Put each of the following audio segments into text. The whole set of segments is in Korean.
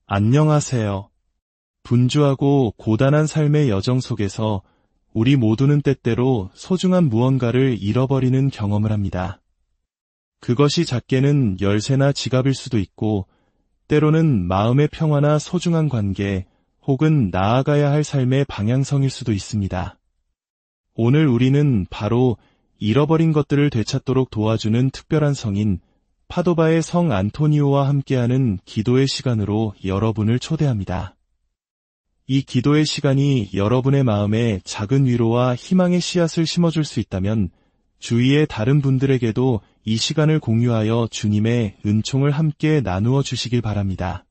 안녕하세요. 분주하고 고단한 삶의 여정 속에서 우리 모두는 때때로 소중한 무언가를 잃어버리는 경험을 합니다. 그것이 작게는 열쇠나 지갑일 수도 있고, 때로는 마음의 평화나 소중한 관계, 혹은 나아가야 할 삶의 방향성일 수도 있습니다. 오늘 우리는 바로 잃어버린 것들을 되찾도록 도와주는 특별한 성인, 파도바의 성 안토니오와 함께하는 기도의 시간으로 여러분을 초대합니다. 이 기도의 시간이 여러분의 마음에 작은 위로와 희망의 씨앗을 심어줄 수 있다면 주위의 다른 분들에게도 이 시간을 공유하여 주님의 은총을 함께 나누어 주시길 바랍니다.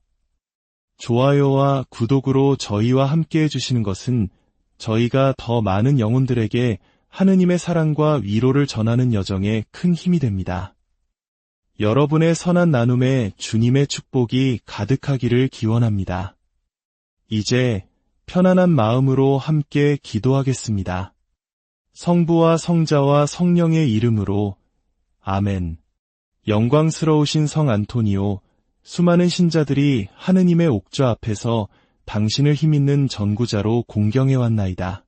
좋아요와 구독으로 저희와 함께 해주시는 것은 저희가 더 많은 영혼들에게 하느님의 사랑과 위로를 전하는 여정에 큰 힘이 됩니다. 여러분의 선한 나눔에 주님의 축복이 가득하기를 기원합니다. 이제 편안한 마음으로 함께 기도하겠습니다. 성부와 성자와 성령의 이름으로 아멘. 영광스러우신 성 안토니오, 수많은 신자들이 하느님의 옥좌 앞에서 당신을 힘있는 전구자로 공경해왔나이다.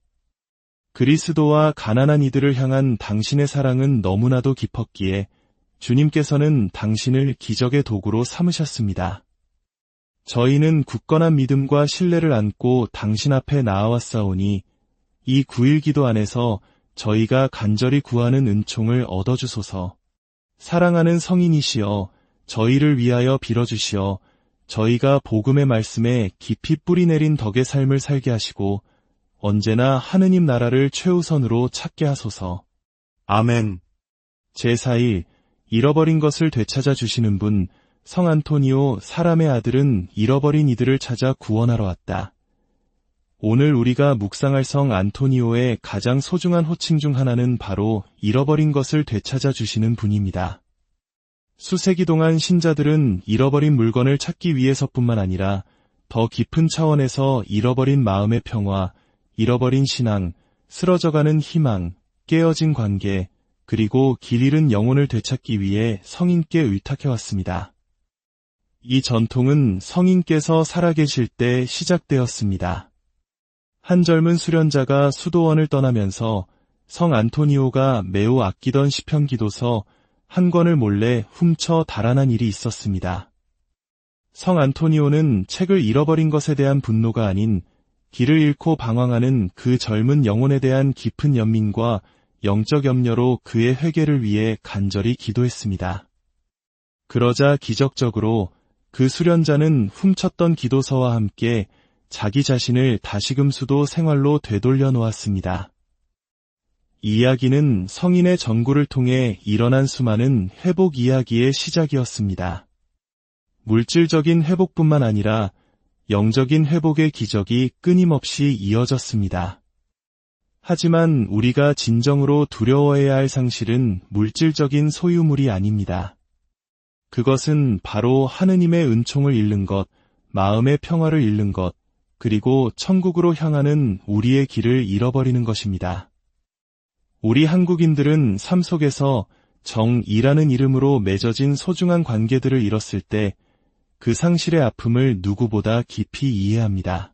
그리스도와 가난한 이들을 향한 당신의 사랑은 너무나도 깊었기에 주님께서는 당신을 기적의 도구로 삼으셨습니다. 저희는 굳건한 믿음과 신뢰를 안고 당신 앞에 나아왔사오니 이 9일 기도 안에서 저희가 간절히 구하는 은총을 얻어주소서. 사랑하는 성인이시여, 저희를 위하여 빌어주시어 저희가 복음의 말씀에 깊이 뿌리내린 덕의 삶을 살게 하시고 언제나 하느님 나라를 최우선으로 찾게 하소서. 아멘. 제4일 잃어버린 것을 되찾아 주시는 분, 성 안토니오 사람의 아들은 잃어버린 이들을 찾아 구원하러 왔다. 오늘 우리가 묵상할 성 안토니오의 가장 소중한 호칭 중 하나는 바로 잃어버린 것을 되찾아 주시는 분입니다. 수세기 동안 신자들은 잃어버린 물건을 찾기 위해서뿐만 아니라 더 깊은 차원에서 잃어버린 마음의 평화, 잃어버린 신앙, 쓰러져가는 희망, 깨어진 관계, 그리고 길 잃은 영혼을 되찾기 위해 성인께 의탁해왔습니다. 이 전통은 성인께서 살아계실 때 시작되었습니다. 한 젊은 수련자가 수도원을 떠나면서 성 안토니오가 매우 아끼던 시편 기도서 한 권을 몰래 훔쳐 달아난 일이 있었습니다. 성 안토니오는 책을 잃어버린 것에 대한 분노가 아닌 길을 잃고 방황하는 그 젊은 영혼에 대한 깊은 연민과 영적 염려로 그의 회개를 위해 간절히 기도했습니다. 그러자 기적적으로 그 수련자는 훔쳤던 기도서와 함께 자기 자신을 다시금 수도 생활로 되돌려 놓았습니다. 이 이야기는 성인의 전구를 통해 일어난 수많은 회복 이야기의 시작이었습니다. 물질적인 회복뿐만 아니라 영적인 회복의 기적이 끊임없이 이어졌습니다. 하지만 우리가 진정으로 두려워해야 할 상실은 물질적인 소유물이 아닙니다. 그것은 바로 하느님의 은총을 잃는 것, 마음의 평화를 잃는 것, 그리고 천국으로 향하는 우리의 길을 잃어버리는 것입니다. 우리 한국인들은 삶 속에서 정이라는 이름으로 맺어진 소중한 관계들을 잃었을 때 그 상실의 아픔을 누구보다 깊이 이해합니다.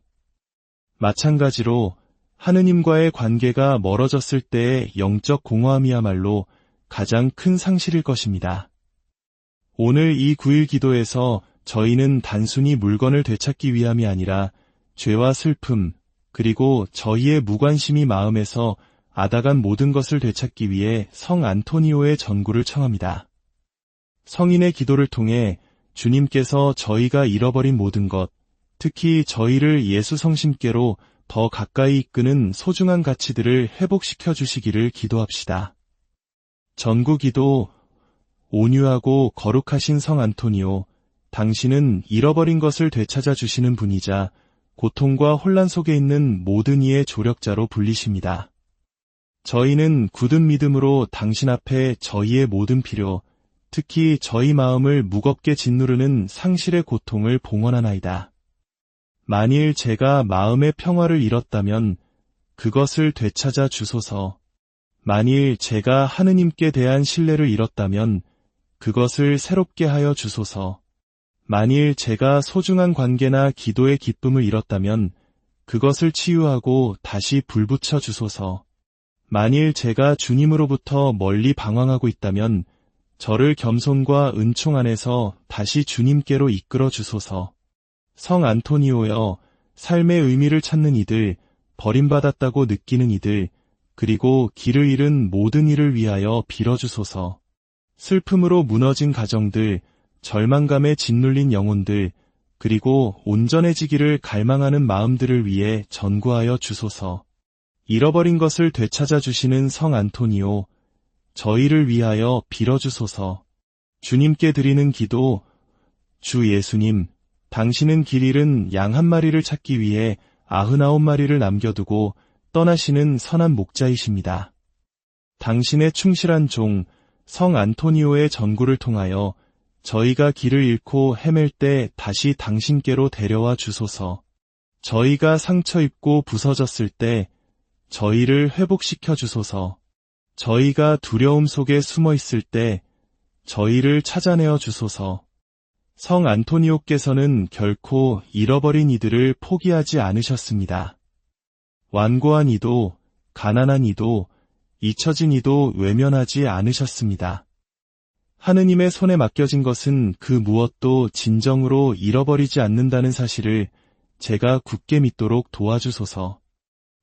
마찬가지로 하느님과의 관계가 멀어졌을 때의 영적 공허함이야말로 가장 큰 상실일 것입니다. 오늘 이 9일 기도에서 저희는 단순히 물건을 되찾기 위함이 아니라 죄와 슬픔, 그리고 저희의 무관심이 마음에서 앗아간 모든 것을 되찾기 위해 성 안토니오의 전구를 청합니다. 성인의 기도를 통해 주님께서 저희가 잃어버린 모든 것, 특히 저희를 예수 성심께로 더 가까이 이끄는 소중한 가치들을 회복시켜 주시기를 기도합시다. 전구 기도. 온유하고 거룩하신 성 안토니오, 당신은 잃어버린 것을 되찾아 주시는 분이자 고통과 혼란 속에 있는 모든 이의 조력자로 불리십니다. 저희는 굳은 믿음으로 당신 앞에 저희의 모든 필요, 특히 저희 마음을 무겁게 짓누르는 상실의 고통을 봉헌하나이다. 만일 제가 마음의 평화를 잃었다면 그것을 되찾아 주소서. 만일 제가 하느님께 대한 신뢰를 잃었다면 그것을 새롭게 하여 주소서. 만일 제가 소중한 관계나 기도의 기쁨을 잃었다면 그것을 치유하고 다시 불붙여 주소서. 만일 제가 주님으로부터 멀리 방황하고 있다면 저를 겸손과 은총 안에서 다시 주님께로 이끌어 주소서. 성 안토니오여, 삶의 의미를 찾는 이들, 버림받았다고 느끼는 이들, 그리고 길을 잃은 모든 이를 위하여 빌어주소서. 슬픔으로 무너진 가정들, 절망감에 짓눌린 영혼들, 그리고 온전해지기를 갈망하는 마음들을 위해 전구하여 주소서. 잃어버린 것을 되찾아 주시는 성 안토니오, 저희를 위하여 빌어주소서. 주님께 드리는 기도. 주 예수님, 당신은 길 잃은 양 한 마리를 찾기 위해 99마리를 남겨두고 떠나시는 선한 목자이십니다. 당신의 충실한 종, 성 안토니오의 전구를 통하여 저희가 길을 잃고 헤맬 때 다시 당신께로 데려와 주소서. 저희가 상처 입고 부서졌을 때 저희를 회복시켜 주소서. 저희가 두려움 속에 숨어 있을 때 저희를 찾아내어 주소서. 성 안토니오께서는 결코 잃어버린 이들을 포기하지 않으셨습니다. 완고한 이도, 가난한 이도, 잊혀진 이도 외면하지 않으셨습니다. 하느님의 손에 맡겨진 것은 그 무엇도 진정으로 잃어버리지 않는다는 사실을 제가 굳게 믿도록 도와주소서.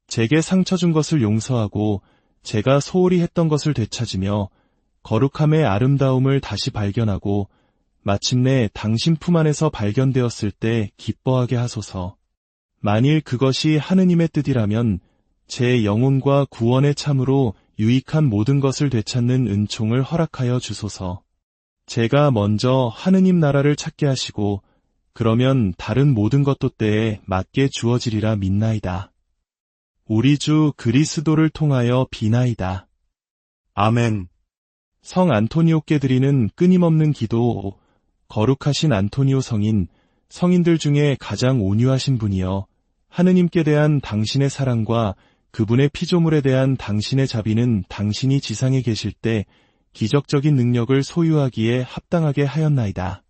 제게 상처 준 것을 용서하고 제가 소홀히 했던 것을 되찾으며 거룩함의 아름다움을 다시 발견하고 마침내 당신 품 안에서 발견되었을 때 기뻐하게 하소서. 만일 그것이 하느님의 뜻이라면 제 영혼과 구원에 참으로 유익한 모든 것을 되찾는 은총을 허락하여 주소서. 제가 먼저 하느님 나라를 찾게 하시고 그러면 다른 모든 것도 때에 맞게 주어지리라 믿나이다. 우리 주 그리스도를 통하여 비나이다. 아멘. 성 안토니오께 드리는 끊임없는 기도. 거룩하신 안토니오 성인, 성인들 중에 가장 온유하신 분이여, 하느님께 대한 당신의 사랑과 그분의 피조물에 대한 당신의 자비는 당신이 지상에 계실 때 기적적인 능력을 소유하기에 합당하게 하였나이다.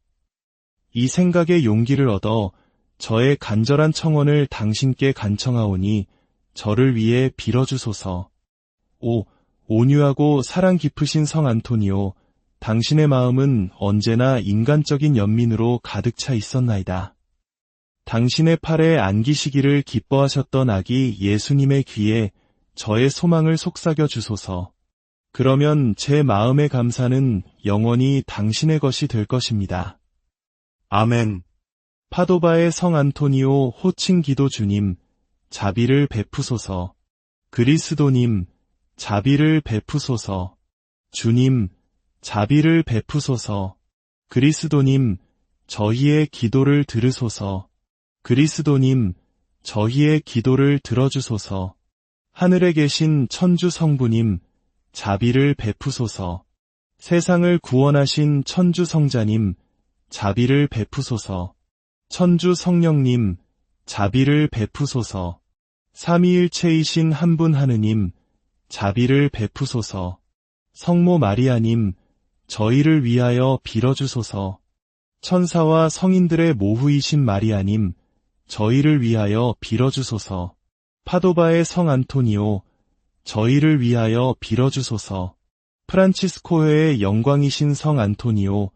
이 생각에 용기를 얻어 저의 간절한 청원을 당신께 간청하오니 저를 위해 빌어주소서. 온유하고 사랑 깊으신 성 안토니오, 당신의 마음은 언제나 인간적인 연민으로 가득 차 있었나이다. 당신의 팔에 안기시기를 기뻐하셨던 아기 예수님의 귀에 저의 소망을 속삭여 주소서. 그러면 제 마음의 감사는 영원히 당신의 것이 될 것입니다. 아멘. 파도바의 성 안토니오 호칭 기도. 주님, 자비를 베푸소서. 그리스도님, 자비를 베푸소서. 주님, 자비를 베푸소서. 그리스도님, 저희의 기도를 들으소서. 그리스도님, 저희의 기도를 들어주소서. 하늘에 계신 천주 성부님, 자비를 베푸소서. 세상을 구원하신 천주 성자님, 자비를 베푸소서. 천주 성령님, 자비를 베푸소서. 삼위일체이신 한 분 하느님, 자비를 베푸소서. 성모 마리아님, 저희를 위하여 빌어주소서. 천사와 성인들의 모후이신 마리아님, 저희를 위하여 빌어주소서. 파도바의 성 안토니오, 저희를 위하여 빌어주소서. 프란치스코회의 영광이신 성 안토니오,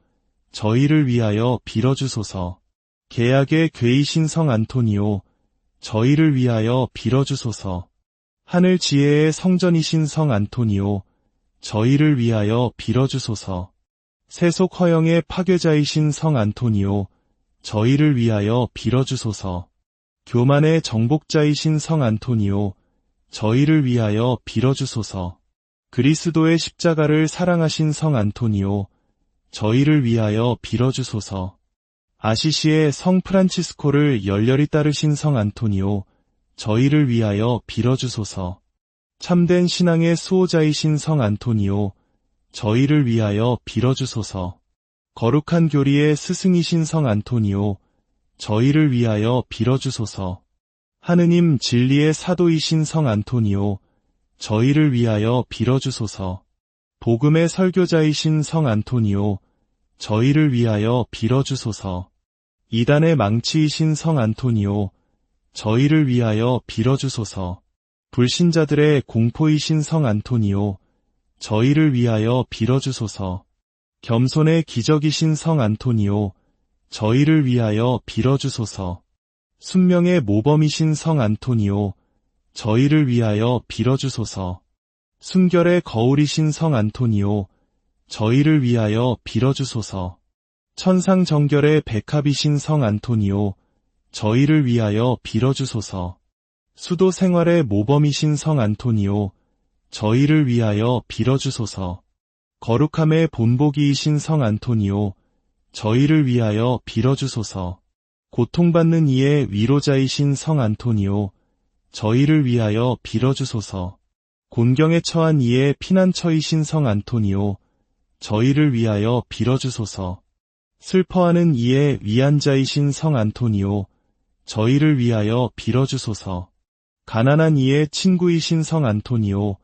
저희를 위하여 빌어주소서. 계약의 궤이신 성 안토니오, 저희를 위하여 빌어주소서. 하늘 지혜의 성전이신 성 안토니오, 저희를 위하여 빌어주소서. 세속 허영의 파괴자이신 성 안토니오, 저희를 위하여 빌어주소서. 교만의 정복자이신 성 안토니오, 저희를 위하여 빌어주소서. 그리스도의 십자가를 사랑하신 성 안토니오, 저희를 위하여 빌어주소서. 아시시의 성 프란치스코를 열렬히 따르신 성 안토니오, 저희를 위하여 빌어주소서. 참된 신앙의 수호자이신 성 안토니오, 저희를 위하여 빌어주소서. 거룩한 교리의 스승이신 성 안토니오, 저희를 위하여 빌어주소서. 하느님 진리의 사도이신 성 안토니오, 저희를 위하여 빌어주소서. 복음의 설교자이신 성 안토니오, 저희를 위하여 빌어주소서. 이단의 망치이신 성 안토니오, 저희를 위하여 빌어주소서. 불신자들의 공포이신 성 안토니오, 저희를 위하여 빌어주소서. 겸손의 기적이신 성 안토니오, 저희를 위하여 빌어주소서. 순명의 모범이신 성 안토니오, 저희를 위하여 빌어주소서. 순결의 거울이신 성 안토니오, 저희를 위하여 빌어주소서. 천상정결의 백합이신 성 안토니오, 저희를 위하여 빌어주소서. 수도 생활의 모범이신 성 안토니오, 저희를 위하여 빌어주소서. 거룩함의 본보기이신 성 안토니오, 저희를 위하여 빌어주소서. 고통받는 이의 위로자이신 성 안토니오, 저희를 위하여 빌어주소서. 곤경에 처한 이의 피난처이신 성 안토니오, 저희를 위하여 빌어주소서. 슬퍼하는 이의 위안자이신 성 안토니오, 저희를 위하여 빌어주소서. 가난한 이의 친구이신 성 안토니오,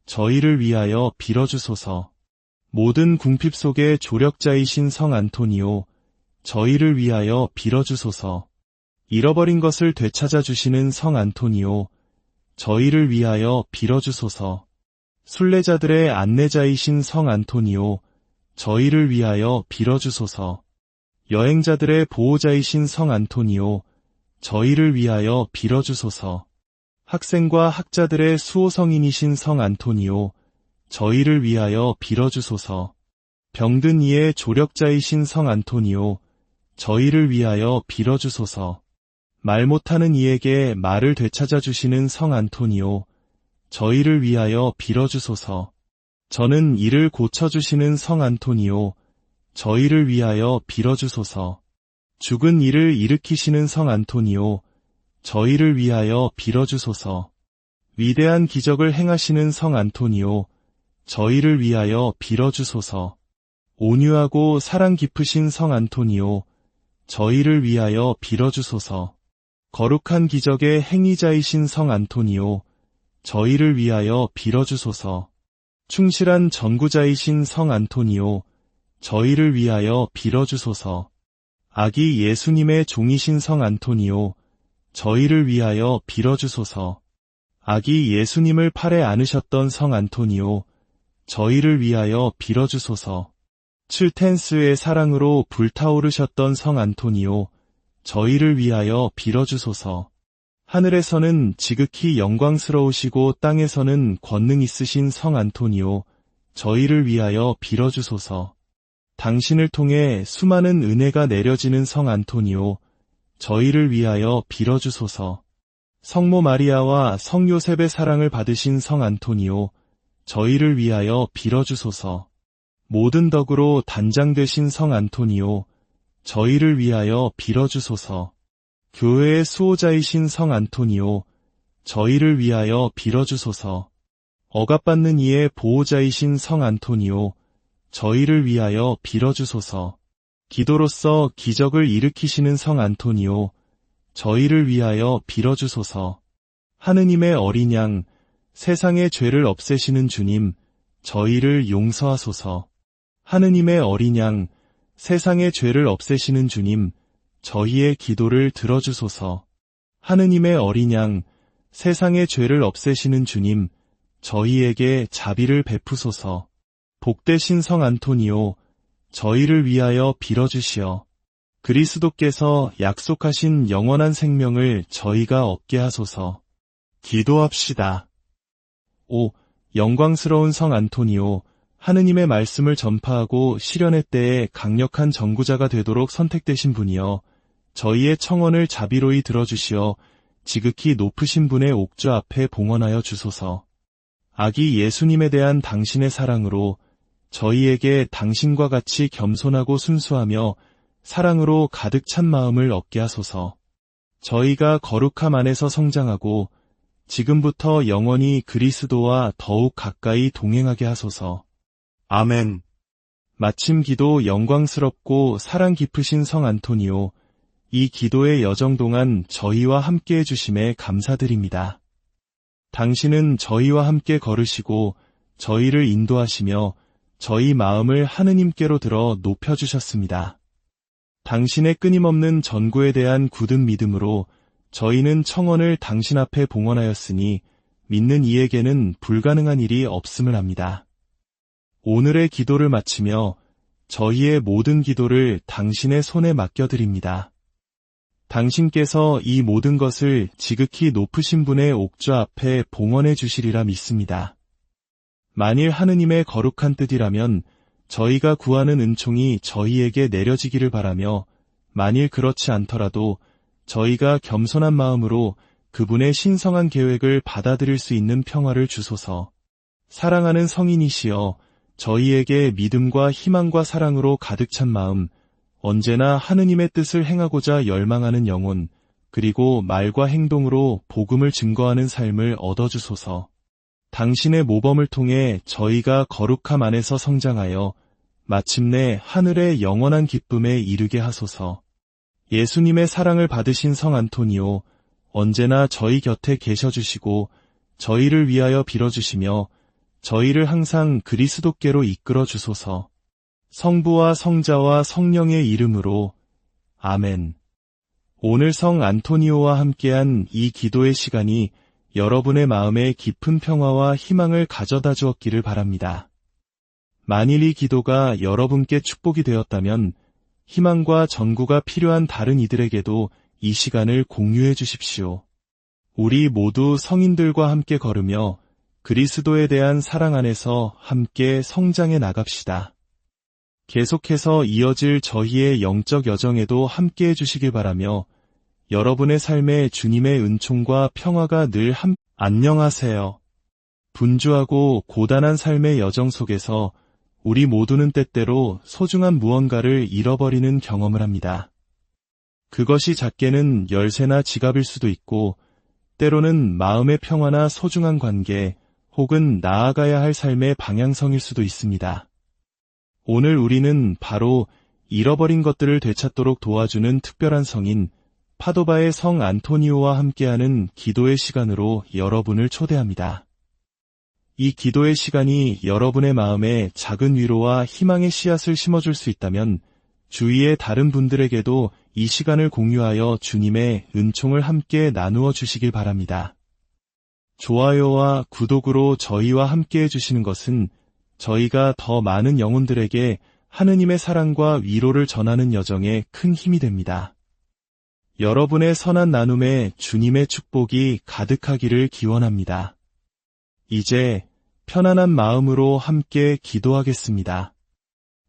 저희를 위하여 빌어주소서. 모든 궁핍 속의 조력자이신 성 안토니오, 저희를 위하여 빌어주소서. 잃어버린 것을 되찾아 주시는 성 안토니오, 저희를 위하여 빌어주소서. 순례자들의 안내자이신 성 안토니오, 저희를 위하여 빌어주소서. 여행자들의 보호자이신 성 안토니오, 저희를 위하여 빌어주소서. 학생과 학자들의 수호성인이신 성 안토니오, 저희를 위하여 빌어주소서. 병든 이의 조력자이신 성 안토니오, 저희를 위하여 빌어주소서. 말 못하는 이에게 말을 되찾아 주시는 성 안토니오, 저희를 위하여 빌어주소서. 저는 이를 고쳐주시는 성 안토니오, 저희를 위하여 빌어주소서. 죽은 이를 일으키시는 성 안토니오, 저희를 위하여 빌어주소서. 위대한 기적을 행하시는 성 안토니오, 저희를 위하여 빌어주소서. 온유하고 사랑 깊으신 성 안토니오, 저희를 위하여 빌어주소서. 거룩한 기적의 행위자이신 성 안토니오, 저희를 위하여 빌어주소서. 충실한 전구자이신 성 안토니오, 저희를 위하여 빌어주소서. 아기 예수님의 종이신 성 안토니오, 저희를 위하여 빌어주소서. 아기 예수님을 팔에 안으셨던 성 안토니오, 저희를 위하여 빌어주소서. 칠텐스의 사랑으로 불타오르셨던 성 안토니오, 저희를 위하여 빌어주소서. 하늘에서는 지극히 영광스러우시고 땅에서는 권능 있으신 성 안토니오, 저희를 위하여 빌어주소서. 당신을 통해 수많은 은혜가 내려지는 성 안토니오, 저희를 위하여 빌어주소서. 성모 마리아와 성 요셉의 사랑을 받으신 성 안토니오, 저희를 위하여 빌어주소서. 모든 덕으로 단장되신 성 안토니오, 저희를 위하여 빌어주소서. 교회의 수호자이신 성 안토니오, 저희를 위하여 빌어주소서. 억압받는 이의 보호자이신 성 안토니오, 저희를 위하여 빌어주소서. 기도로서 기적을 일으키시는 성 안토니오, 저희를 위하여 빌어주소서. 하느님의 어린 양, 세상의 죄를 없애시는 주님, 저희를 용서하소서. 하느님의 어린 양, 세상의 죄를 없애시는 주님, 저희의 기도를 들어주소서. 하느님의 어린 양, 세상의 죄를 없애시는 주님, 저희에게 자비를 베푸소서. 복되신 성 안토니오, 저희를 위하여 빌어주시어. 그리스도께서 약속하신 영원한 생명을 저희가 얻게 하소서. 기도합시다. 오, 영광스러운 성 안토니오, 하느님의 말씀을 전파하고 실현의 때에 강력한 전구자가 되도록 선택되신 분이여, 저희의 청원을 자비로이 들어주시어 지극히 높으신 분의 옥좌 앞에 봉헌하여 주소서. 아기 예수님에 대한 당신의 사랑으로 저희에게 당신과 같이 겸손하고 순수하며 사랑으로 가득 찬 마음을 얻게 하소서. 저희가 거룩함 안에서 성장하고 지금부터 영원히 그리스도와 더욱 가까이 동행하게 하소서. 아멘. 마침 기도 영광스럽고 사랑 깊으신 성 안토니오, 이 기도의 여정 동안 저희와 함께 해주심에 감사드립니다. 당신은 저희와 함께 걸으시고 저희를 인도하시며 저희 마음을 하느님께로 들어 높여주셨습니다. 당신의 끊임없는 전구에 대한 굳은 믿음으로 저희는 청원을 당신 앞에 봉헌하였으니 믿는 이에게는 불가능한 일이 없음을 압니다. 오늘의 기도를 마치며 저희의 모든 기도를 당신의 손에 맡겨드립니다. 당신께서 이 모든 것을 지극히 높으신 분의 옥좌 앞에 봉헌해 주시리라 믿습니다. 만일 하느님의 거룩한 뜻이라면 저희가 구하는 은총이 저희에게 내려지기를 바라며 만일 그렇지 않더라도 저희가 겸손한 마음으로 그분의 신성한 계획을 받아들일 수 있는 평화를 주소서. 사랑하는 성인이시여 저희에게 믿음과 희망과 사랑으로 가득 찬 마음, 언제나 하느님의 뜻을 행하고자 열망하는 영혼, 그리고 말과 행동으로 복음을 증거하는 삶을 얻어주소서. 당신의 모범을 통해 저희가 거룩함 안에서 성장하여 마침내 하늘의 영원한 기쁨에 이르게 하소서. 예수님의 사랑을 받으신 성 안토니오, 언제나 저희 곁에 계셔주시고 저희를 위하여 빌어주시며 저희를 항상 그리스도께로 이끌어 주소서. 성부와 성자와 성령의 이름으로 아멘. 오늘 성 안토니오와 함께한 이 기도의 시간이 여러분의 마음에 깊은 평화와 희망을 가져다 주었기를 바랍니다. 만일 이 기도가 여러분께 축복이 되었다면 희망과 전구가 필요한 다른 이들에게도 이 시간을 공유해 주십시오. 우리 모두 성인들과 함께 걸으며 그리스도에 대한 사랑 안에서 함께 성장해 나갑시다. 계속해서 이어질 저희의 영적 여정에도 함께 해주시길 바라며 여러분의 삶에 주님의 은총과 평화가 늘 안녕하세요. 분주하고 고단한 삶의 여정 속에서 우리 모두는 때때로 소중한 무언가를 잃어버리는 경험을 합니다. 그것이 작게는 열쇠나 지갑일 수도 있고 때로는 마음의 평화나 소중한 관계, 혹은 나아가야 할 삶의 방향성일 수도 있습니다. 오늘 우리는 바로 잃어버린 것들을 되찾도록 도와주는 특별한 성인 파도바의 성 안토니오와 함께하는 기도의 시간으로 여러분을 초대합니다. 이 기도의 시간이 여러분의 마음에 작은 위로와 희망의 씨앗을 심어줄 수 있다면 주위의 다른 분들에게도 이 시간을 공유하여 주님의 은총을 함께 나누어 주시길 바랍니다. 좋아요와 구독으로 저희와 함께 해주시는 것은 저희가 더 많은 영혼들에게 하느님의 사랑과 위로를 전하는 여정에 큰 힘이 됩니다. 여러분의 선한 나눔에 주님의 축복이 가득하기를 기원합니다. 이제 편안한 마음으로 함께 기도하겠습니다.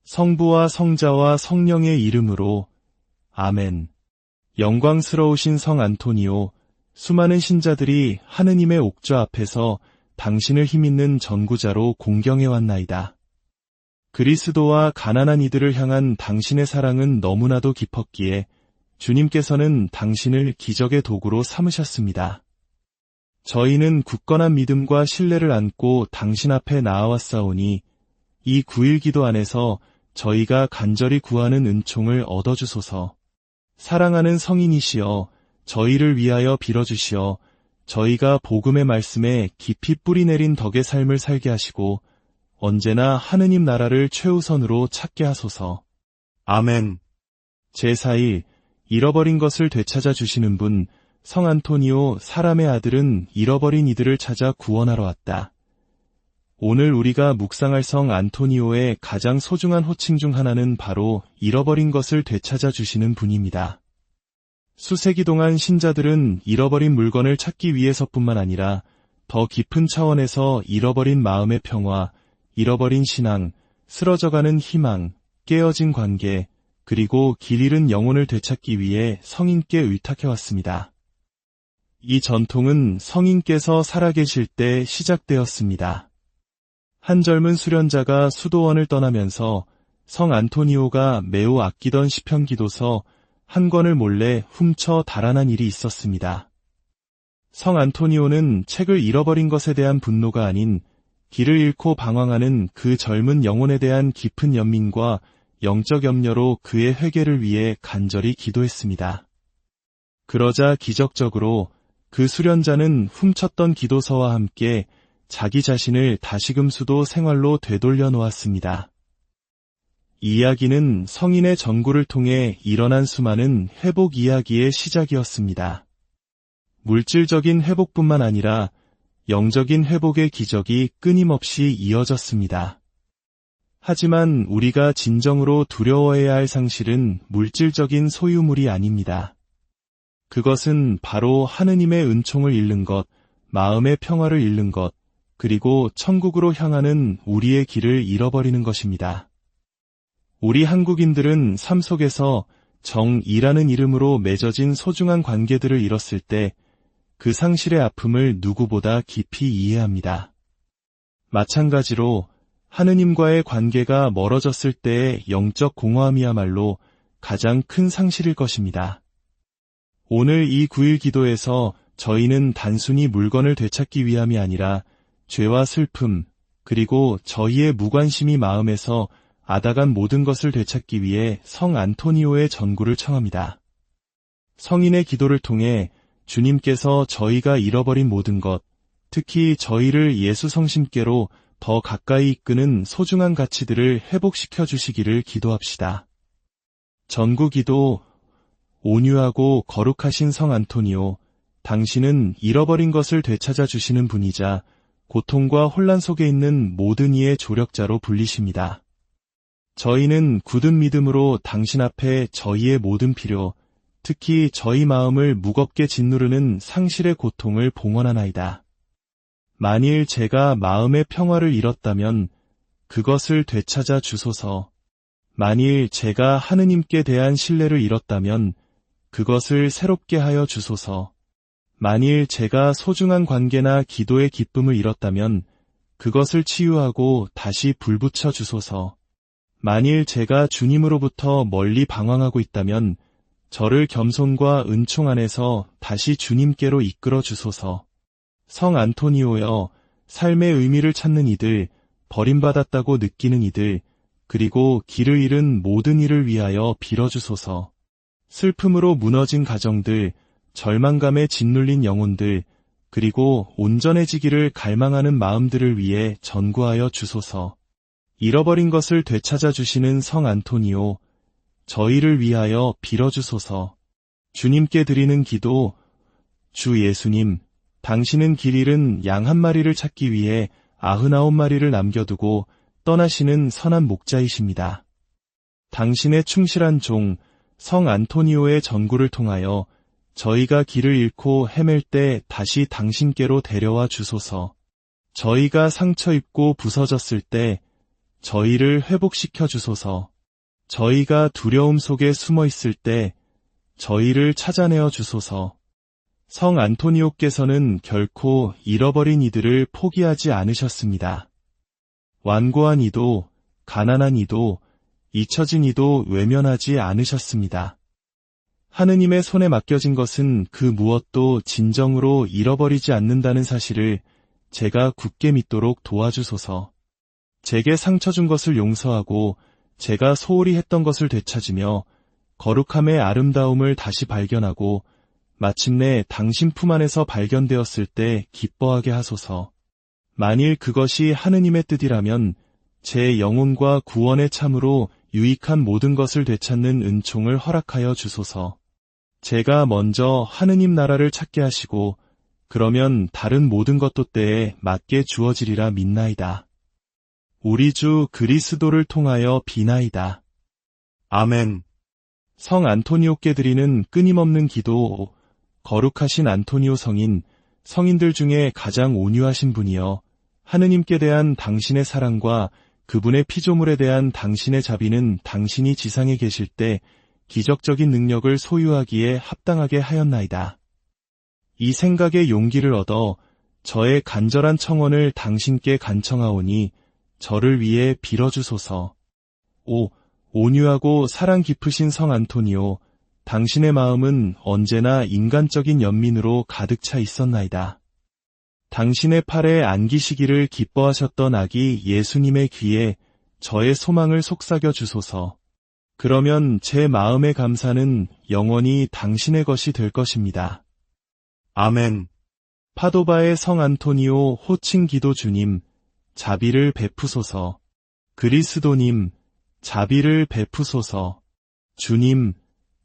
성부와 성자와 성령의 이름으로 아멘. 영광스러우신 성 안토니오, 수많은 신자들이 하느님의 옥좌 앞에서 당신을 힘있는 전구자로 공경해왔나이다. 그리스도와 가난한 이들을 향한 당신의 사랑은 너무나도 깊었기에 주님께서는 당신을 기적의 도구로 삼으셨습니다. 저희는 굳건한 믿음과 신뢰를 안고 당신 앞에 나아왔사오니 이 9일 기도 안에서 저희가 간절히 구하는 은총을 얻어주소서. 사랑하는 성인이시여 저희를 위하여 빌어주시어 저희가 복음의 말씀에 깊이 뿌리내린 덕의 삶을 살게 하시고 언제나 하느님 나라를 최우선으로 찾게 하소서. 아멘. 제4일 잃어버린 것을 되찾아 주시는 분 성 안토니오 사람의 아들은 잃어버린 이들을 찾아 구원하러 왔다. 오늘 우리가 묵상할 성 안토니오의 가장 소중한 호칭 중 하나는 바로 잃어버린 것을 되찾아 주시는 분입니다. 수세기 동안 신자들은 잃어버린 물건을 찾기 위해서뿐만 아니라 더 깊은 차원에서 잃어버린 마음의 평화, 잃어버린 신앙, 쓰러져가는 희망, 깨어진 관계, 그리고 길 잃은 영혼을 되찾기 위해 성인께 의탁해왔습니다. 이 전통은 성인께서 살아계실 때 시작되었습니다. 한 젊은 수련자가 수도원을 떠나면서 성 안토니오가 매우 아끼던 시편 기도서 한 권을 몰래 훔쳐 달아난 일이 있었습니다. 성 안토니오는 책을 잃어버린 것에 대한 분노가 아닌 길을 잃고 방황하는 그 젊은 영혼에 대한 깊은 연민과 영적 염려로 그의 회개를 위해 간절히 기도했습니다. 그러자 기적적으로 그 수련자는 훔쳤던 기도서와 함께 자기 자신을 다시금 수도 생활로 되돌려 놓았습니다. 이 이야기는 성인의 전구를 통해 일어난 수많은 회복 이야기의 시작이었습니다. 물질적인 회복뿐만 아니라 영적인 회복의 기적이 끊임없이 이어졌습니다. 하지만 우리가 진정으로 두려워해야 할 상실은 물질적인 소유물이 아닙니다. 그것은 바로 하느님의 은총을 잃는 것, 마음의 평화를 잃는 것, 그리고 천국으로 향하는 우리의 길을 잃어버리는 것입니다. 우리 한국인들은 삶 속에서 정이라는 이름으로 맺어진 소중한 관계들을 잃었을 때 그 상실의 아픔을 누구보다 깊이 이해합니다. 마찬가지로 하느님과의 관계가 멀어졌을 때의 영적 공허함이야말로 가장 큰 상실일 것입니다. 오늘 이 9일 기도에서 저희는 단순히 물건을 되찾기 위함이 아니라 죄와 슬픔, 그리고 저희의 무관심이 마음에서 앗아간 모든 것을 되찾기 위해 성 안토니오의 전구를 청합니다. 성인의 기도를 통해 주님께서 저희가 잃어버린 모든 것, 특히 저희를 예수 성심께로 더 가까이 이끄는 소중한 가치들을 회복시켜 주시기를 기도합시다. 전구 기도. 온유하고 거룩하신 성 안토니오, 당신은 잃어버린 것을 되찾아 주시는 분이자 고통과 혼란 속에 있는 모든 이의 조력자로 불리십니다. 저희는 굳은 믿음으로 당신 앞에 저희의 모든 필요, 특히 저희 마음을 무겁게 짓누르는 상실의 고통을 봉헌하나이다. 만일 제가 마음의 평화를 잃었다면 그것을 되찾아 주소서. 만일 제가 하느님께 대한 신뢰를 잃었다면 그것을 새롭게 하여 주소서. 만일 제가 소중한 관계나 기도의 기쁨을 잃었다면 그것을 치유하고 다시 불붙여 주소서. 만일 제가 주님으로부터 멀리 방황하고 있다면 저를 겸손과 은총 안에서 다시 주님께로 이끌어 주소서. 성 안토니오여, 삶의 의미를 찾는 이들, 버림받았다고 느끼는 이들, 그리고 길을 잃은 모든 이를 위하여 빌어주소서. 슬픔으로 무너진 가정들, 절망감에 짓눌린 영혼들, 그리고 온전해지기를 갈망하는 마음들을 위해 전구하여 주소서. 잃어버린 것을 되찾아 주시는 성 안토니오, 저희를 위하여 빌어주소서. 주님께 드리는 기도. 주 예수님, 당신은 길 잃은 양 한 마리를 찾기 위해 99마리를 남겨두고 떠나시는 선한 목자이십니다. 당신의 충실한 종, 성 안토니오의 전구를 통하여 저희가 길을 잃고 헤맬 때 다시 당신께로 데려와 주소서. 저희가 상처 입고 부서졌을 때 저희를 회복시켜 주소서. 저희가 두려움 속에 숨어 있을 때 저희를 찾아내어 주소서. 성 안토니오께서는 결코 잃어버린 이들을 포기하지 않으셨습니다. 완고한 이도, 가난한 이도, 잊혀진 이도 외면하지 않으셨습니다. 하느님의 손에 맡겨진 것은 그 무엇도 진정으로 잃어버리지 않는다는 사실을 제가 굳게 믿도록 도와주소서. 제게 상처 준 것을 용서하고 제가 소홀히 했던 것을 되찾으며 거룩함의 아름다움을 다시 발견하고 마침내 당신 품 안에서 발견되었을 때 기뻐하게 하소서. 만일 그것이 하느님의 뜻이라면 제 영혼과 구원에 참으로 유익한 모든 것을 되찾는 은총을 허락하여 주소서. 제가 먼저 하느님 나라를 찾게 하시고 그러면 다른 모든 것도 때에 맞게 주어지리라 믿나이다. 우리 주 그리스도를 통하여 비나이다. 아멘. 성 안토니오께 드리는 끊임없는 기도. 거룩하신 안토니오 성인, 성인들 중에 가장 온유하신 분이여, 하느님께 대한 당신의 사랑과 그분의 피조물에 대한 당신의 자비는 당신이 지상에 계실 때 기적적인 능력을 소유하기에 합당하게 하였나이다. 이 생각에 용기를 얻어 저의 간절한 청원을 당신께 간청하오니 저를 위해 빌어주소서. 온유하고 사랑 깊으신 성 안토니오, 당신의 마음은 언제나 인간적인 연민으로 가득 차 있었나이다. 당신의 팔에 안기시기를 기뻐하셨던 아기 예수님의 귀에 저의 소망을 속삭여 주소서. 그러면 제 마음의 감사는 영원히 당신의 것이 될 것입니다. 아멘. 파도바의 성 안토니오 호칭 기도. 주님, 자비를 베푸소서. 그리스도님, 자비를 베푸소서. 주님,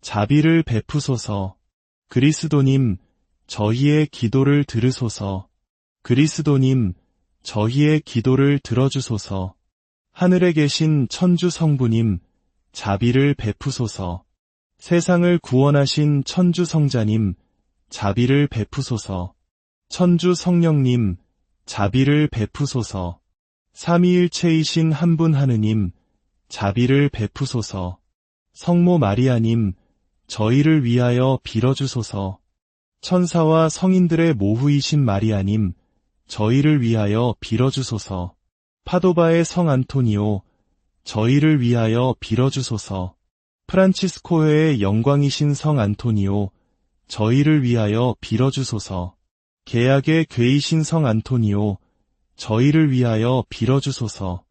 자비를 베푸소서. 그리스도님, 저희의 기도를 들으소서. 그리스도님, 저희의 기도를 들어주소서. 하늘에 계신 천주 성부님, 자비를 베푸소서. 세상을 구원하신 천주 성자님, 자비를 베푸소서. 천주 성령님, 자비를 베푸소서. 삼위일체이신 한 분 하느님, 자비를 베푸소서. 성모 마리아님, 저희를 위하여 빌어주소서. 천사와 성인들의 모후이신 마리아님, 저희를 위하여 빌어주소서. 파도바의 성 안토니오, 저희를 위하여 빌어주소서. 프란치스코회의 영광이신 성 안토니오, 저희를 위하여 빌어주소서. 계약의 궤이신 성 안토니오, 저희를 위하여 빌어주소서.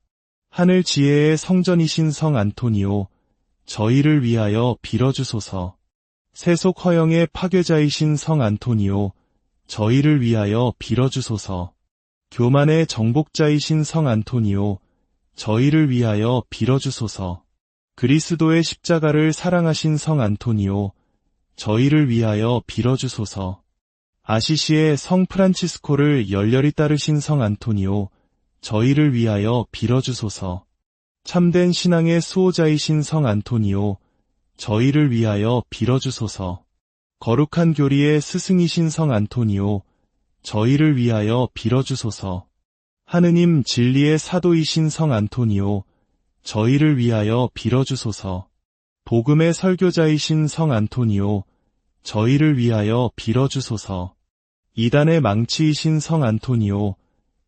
하늘 지혜의 성전이신 성 안토니오, 저희를 위하여 빌어주소서. 세속 허영의 파괴자이신 성 안토니오, 저희를 위하여 빌어주소서. 교만의 정복자이신 성 안토니오, 저희를 위하여 빌어주소서. 그리스도의 십자가를 사랑하신 성 안토니오, 저희를 위하여 빌어주소서. 아시시의 성 프란치스코를 열렬히 따르신 성 안토니오, 저희를 위하여 빌어주소서. 참된 신앙의 수호자이신 성 안토니오, 저희를 위하여 빌어주소서. 거룩한 교리의 스승이신 성 안토니오, 저희를 위하여 빌어주소서. 하느님 진리의 사도이신 성 안토니오, 저희를 위하여 빌어주소서. 복음의 설교자이신 성 안토니오, 저희를 위하여 빌어주소서. 이단의 망치이신 성 안토니오,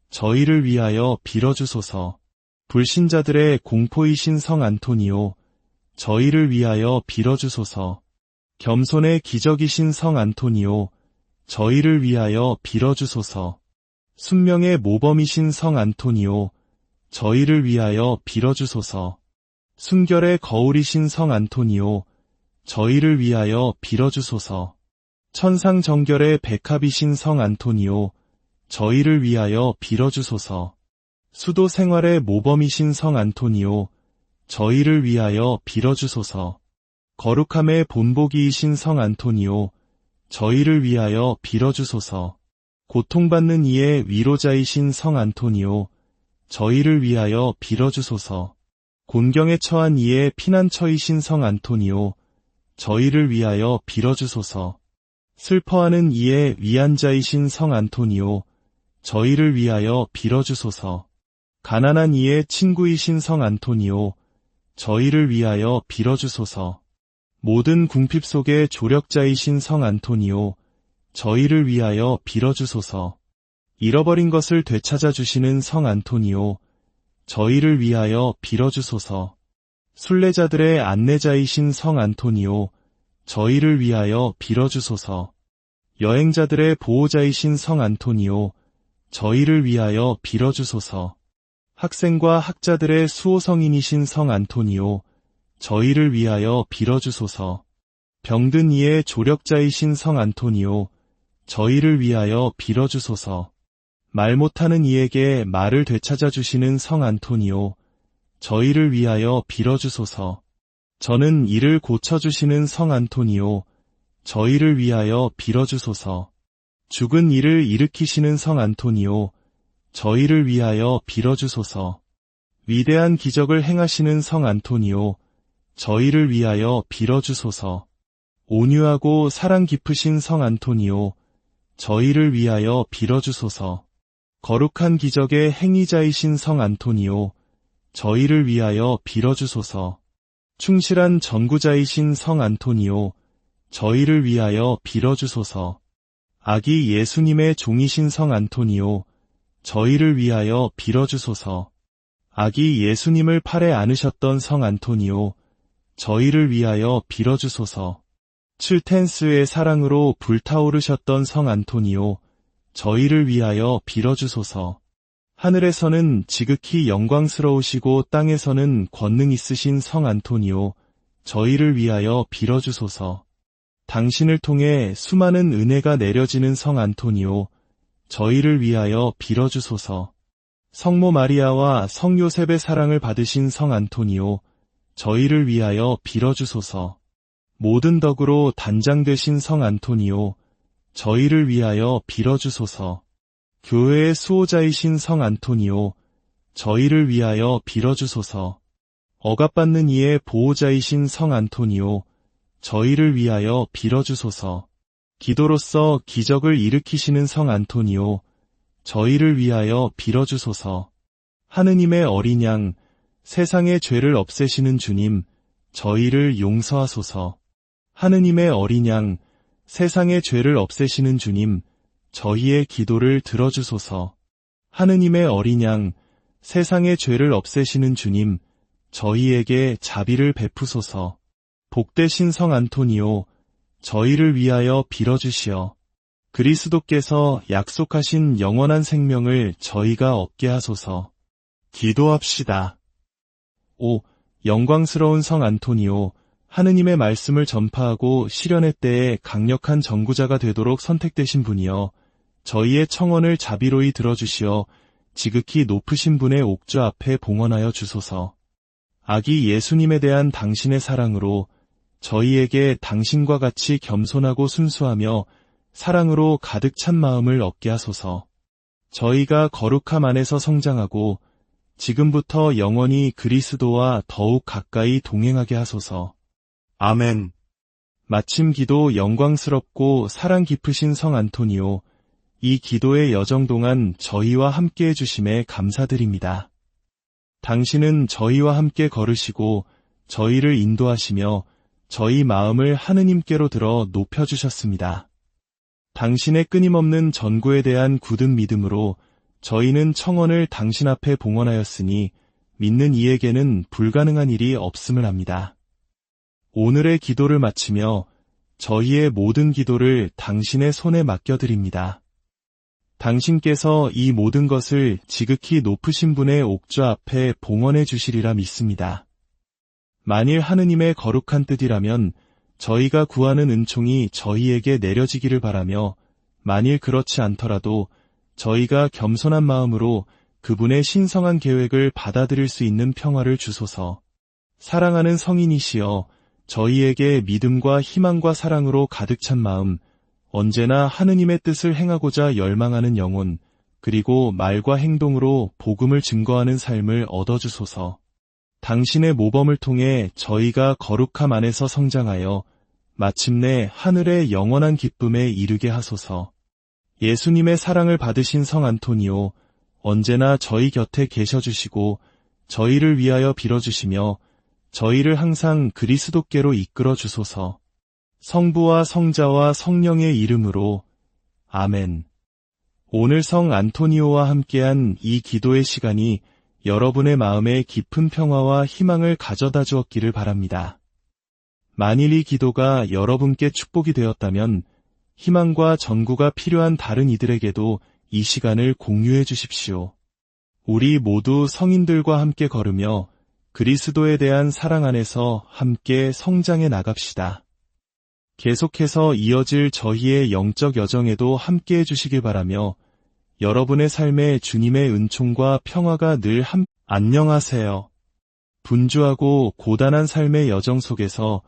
저희를 위하여 빌어주소서. 불신자들의 공포이신 성 안토니오, 저희를 위하여 빌어주소서. 겸손의 기적이신 성 안토니오, 저희를 위하여 빌어주소서. 순명의 모범이신 성 안토니오, 저희를 위하여 빌어주소서. 순결의 거울이신 성 안토니오, 저희를 위하여 빌어주소서. 천상정결의 백합이신 성 안토니오, 저희를 위하여 빌어주소서. 수도 생활의 모범이신 성 안토니오, 저희를 위하여 빌어주소서. 거룩함의 본보기이신 성 안토니오, 저희를 위하여 빌어주소서. 고통받는 이의 위로자이신 성 안토니오, 저희를 위하여 빌어주소서. 곤경에 처한 이의 피난처이신 성 안토니오, 저희를 위하여 빌어주소서. 슬퍼하는 이의 위안자이신 성 안토니오, 저희를 위하여 빌어주소서. 가난한 이의 친구이신 성 안토니오, 저희를 위하여 빌어주소서. 모든 궁핍 속의 조력자이신 성 안토니오, 저희를 위하여 빌어주소서. 잃어버린 것을 되찾아 주시는 성 안토니오, 저희를 위하여 빌어주소서. 순례자들의 안내자이신 성 안토니오, 저희를 위하여 빌어주소서. 여행자들의 보호자이신 성 안토니오, 저희를 위하여 빌어주소서. 학생과 학자들의 수호성인이신 성 안토니오, 저희를 위하여 빌어주소서. 병든 이의 조력자이신 성 안토니오, 저희를 위하여 빌어주소서. 말 못하는 이에게 말을 되찾아 주시는 성 안토니오, 저희를 위하여 빌어주소서. 저는 이를 고쳐주시는 성 안토니오, 저희를 위하여 빌어주소서. 죽은 이를 일으키시는 성 안토니오, 저희를 위하여 빌어주소서. 위대한 기적을 행하시는 성 안토니오, 저희를 위하여 빌어주소서. 온유하고 사랑 깊으신 성 안토니오, 저희를 위하여 빌어주소서. 거룩한 기적의 행위자이신 성 안토니오, 저희를 위하여 빌어주소서. 충실한 전구자이신 성 안토니오, 저희를 위하여 빌어주소서. 아기 예수님의 종이신 성 안토니오, 저희를 위하여 빌어주소서. 아기 예수님을 팔에 안으셨던 성 안토니오, 저희를 위하여 빌어주소서. 칠텐스의 사랑으로 불타오르셨던 성 안토니오, 저희를 위하여 빌어주소서. 하늘에서는 지극히 영광스러우시고 땅에서는 권능 있으신 성 안토니오, 저희를 위하여 빌어주소서. 당신을 통해 수많은 은혜가 내려지는 성 안토니오, 저희를 위하여 빌어주소서. 성모 마리아와 성 요셉의 사랑을 받으신 성 안토니오, 저희를 위하여 빌어주소서. 모든 덕으로 단장 되신 성 안토니오, 저희를 위하여 빌어주소서. 교회의 수호자이신 성 안토니오, 저희를 위하여 빌어주소서. 억압받는 이의 보호자이신 성 안토니오, 저희를 위하여 빌어주소서. 기도로서 기적을 일으키시는 성 안토니오, 저희를 위하여 빌어주소서. 하느님의 어린 양, 세상의 죄를 없애시는 주님, 저희를 용서하소서. 하느님의 어린 양, 세상의 죄를 없애시는 주님, 저희의 기도를 들어주소서. 하느님의 어린 양, 세상의 죄를 없애시는 주님, 저희에게 자비를 베푸소서. 복되신 성 안토니오, 저희를 위하여 빌어주시어. 그리스도께서 약속하신 영원한 생명을 저희가 얻게 하소서. 기도합시다. 5. 영광스러운 성 안토니오, 하느님의 말씀을 전파하고 실현의 때에 강력한 전구자가 되도록 선택되신 분이여, 저희의 청원을 자비로이 들어주시어 지극히 높으신 분의 옥좌 앞에 봉헌하여 주소서. 아기 예수님에 대한 당신의 사랑으로 저희에게 당신과 같이 겸손하고 순수하며 사랑으로 가득 찬 마음을 얻게 하소서. 저희가 거룩함 안에서 성장하고 지금부터 영원히 그리스도와 더욱 가까이 동행하게 하소서. 아멘. 마침 기도 영광스럽고 사랑 깊으신 성 안토니오, 이 기도의 여정 동안 저희와 함께 해주심에 감사드립니다. 당신은 저희와 함께 걸으시고 저희를 인도하시며 저희 마음을 하느님께로 들어 높여주셨습니다. 당신의 끊임없는 전구에 대한 굳은 믿음으로 저희는 청원을 당신 앞에 봉헌하였으니 믿는 이에게는 불가능한 일이 없음을 압니다. 오늘의 기도를 마치며 저희의 모든 기도를 당신의 손에 맡겨드립니다. 당신께서 이 모든 것을 지극히 높으신 분의 옥좌 앞에 봉헌해 주시리라 믿습니다. 만일 하느님의 거룩한 뜻이라면 저희가 구하는 은총이 저희에게 내려지기를 바라며, 만일 그렇지 않더라도 저희가 겸손한 마음으로 그분의 신성한 계획을 받아들일 수 있는 평화를 주소서. 사랑하는 성인이시여, 저희에게 믿음과 희망과 사랑으로 가득 찬 마음, 언제나 하느님의 뜻을 행하고자 열망하는 영혼, 그리고 말과 행동으로 복음을 증거하는 삶을 얻어주소서. 당신의 모범을 통해 저희가 거룩함 안에서 성장하여 마침내 하늘의 영원한 기쁨에 이르게 하소서. 예수님의 사랑을 받으신 성 안토니오, 언제나 저희 곁에 계셔주시고 저희를 위하여 빌어주시며 저희를 항상 그리스도께로 이끌어 주소서. 성부와 성자와 성령의 이름으로 아멘. 오늘 성 안토니오와 함께한 이 기도의 시간이 여러분의 마음에 깊은 평화와 희망을 가져다 주었기를 바랍니다. 만일 이 기도가 여러분께 축복이 되었다면 희망과 전구가 필요한 다른 이들에게도 이 시간을 공유해 주십시오. 우리 모두 성인들과 함께 걸으며 그리스도에 대한 사랑 안에서 함께 성장해 나갑시다. 계속해서 이어질 저희의 영적 여정에도 함께 해주시길 바라며 여러분의 삶에 주님의 은총과 평화가 늘 안녕하세요. 분주하고 고단한 삶의 여정 속에서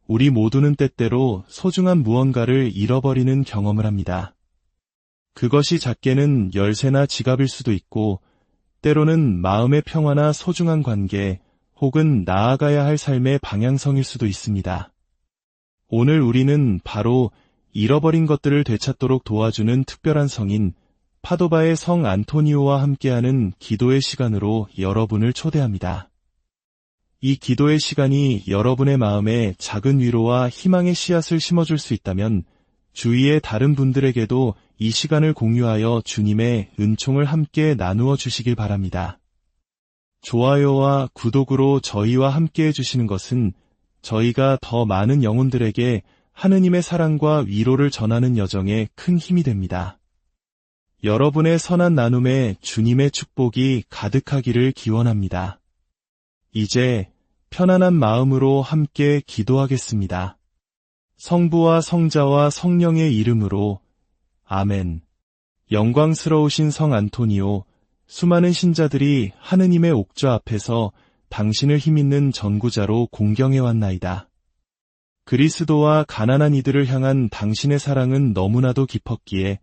우리 모두는 때때로 소중한 무언가를 잃어버리는 경험을 합니다. 그것이 작게는 열쇠나 지갑일 수도 있고 때로는 마음의 평화나 소중한 관계, 혹은 나아가야 할 삶의 방향성일 수도 있습니다. 오늘 우리는 바로 잃어버린 것들을 되찾도록 도와주는 특별한 성인 파도바의 성 안토니오와 함께하는 기도의 시간으로 여러분을 초대합니다. 이 기도의 시간이 여러분의 마음에 작은 위로와 희망의 씨앗을 심어줄 수 있다면 주위의 다른 분들에게도 이 시간을 공유하여 주님의 은총을 함께 나누어 주시길 바랍니다. 좋아요와 구독으로 저희와 함께 해주시는 것은 저희가 더 많은 영혼들에게 하느님의 사랑과 위로를 전하는 여정에 큰 힘이 됩니다. 여러분의 선한 나눔에 주님의 축복이 가득하기를 기원합니다. 이제 편안한 마음으로 함께 기도하겠습니다. 성부와 성자와 성령의 이름으로 아멘. 영광스러우신 성 안토니오, 수많은 신자들이 하느님의 옥좌 앞에서 당신을 힘있는 전구자로 공경해왔나이다. 그리스도와 가난한 이들을 향한 당신의 사랑은 너무나도 깊었기에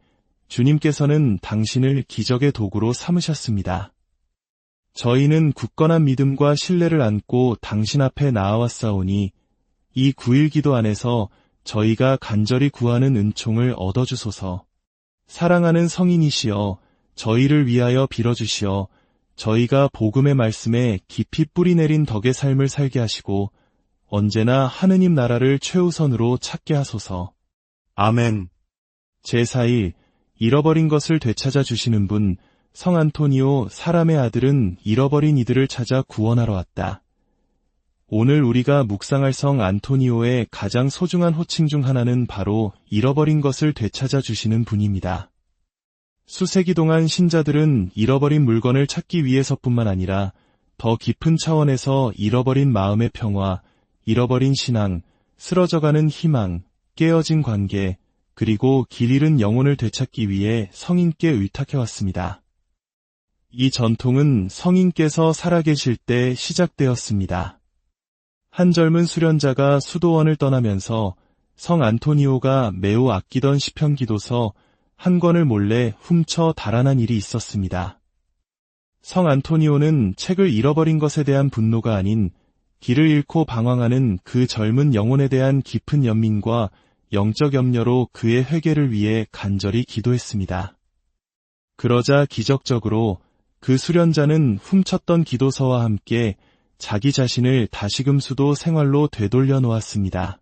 주님께서는 당신을 기적의 도구로 삼으셨습니다. 저희는 굳건한 믿음과 신뢰를 안고 당신 앞에 나아왔사오니 이 9일 기도 안에서 저희가 간절히 구하는 은총을 얻어주소서. 사랑하는 성인이시여 저희를 위하여 빌어주시어 저희가 복음의 말씀에 깊이 뿌리내린 덕의 삶을 살게 하시고 언제나 하느님 나라를 최우선으로 찾게 하소서. 아멘. 제4일 잃어버린 것을 되찾아 주시는 분 성 안토니오 사람의 아들은 잃어버린 이들을 찾아 구원하러 왔다. 오늘 우리가 묵상할 성 안토니오의 가장 소중한 호칭 중 하나는 바로 잃어버린 것을 되찾아 주시는 분입니다. 수세기 동안 신자들은 잃어버린 물건을 찾기 위해서뿐만 아니라 더 깊은 차원에서 잃어버린 마음의 평화, 잃어버린 신앙, 쓰러져가는 희망, 깨어진 관계, 그리고 길 잃은 영혼을 되찾기 위해 성인께 의탁해왔습니다. 이 전통은 성인께서 살아계실 때 시작되었습니다. 한 젊은 수련자가 수도원을 떠나면서 성 안토니오가 매우 아끼던 시편 기도서 한 권을 몰래 훔쳐 달아난 일이 있었습니다. 성 안토니오는 책을 잃어버린 것에 대한 분노가 아닌 길을 잃고 방황하는 그 젊은 영혼에 대한 깊은 연민과 영적 염려로 그의 회개를 위해 간절히 기도했습니다. 그러자 기적적으로 그 수련자는 훔쳤던 기도서와 함께 자기 자신을 다시금 수도 생활로 되돌려 놓았습니다.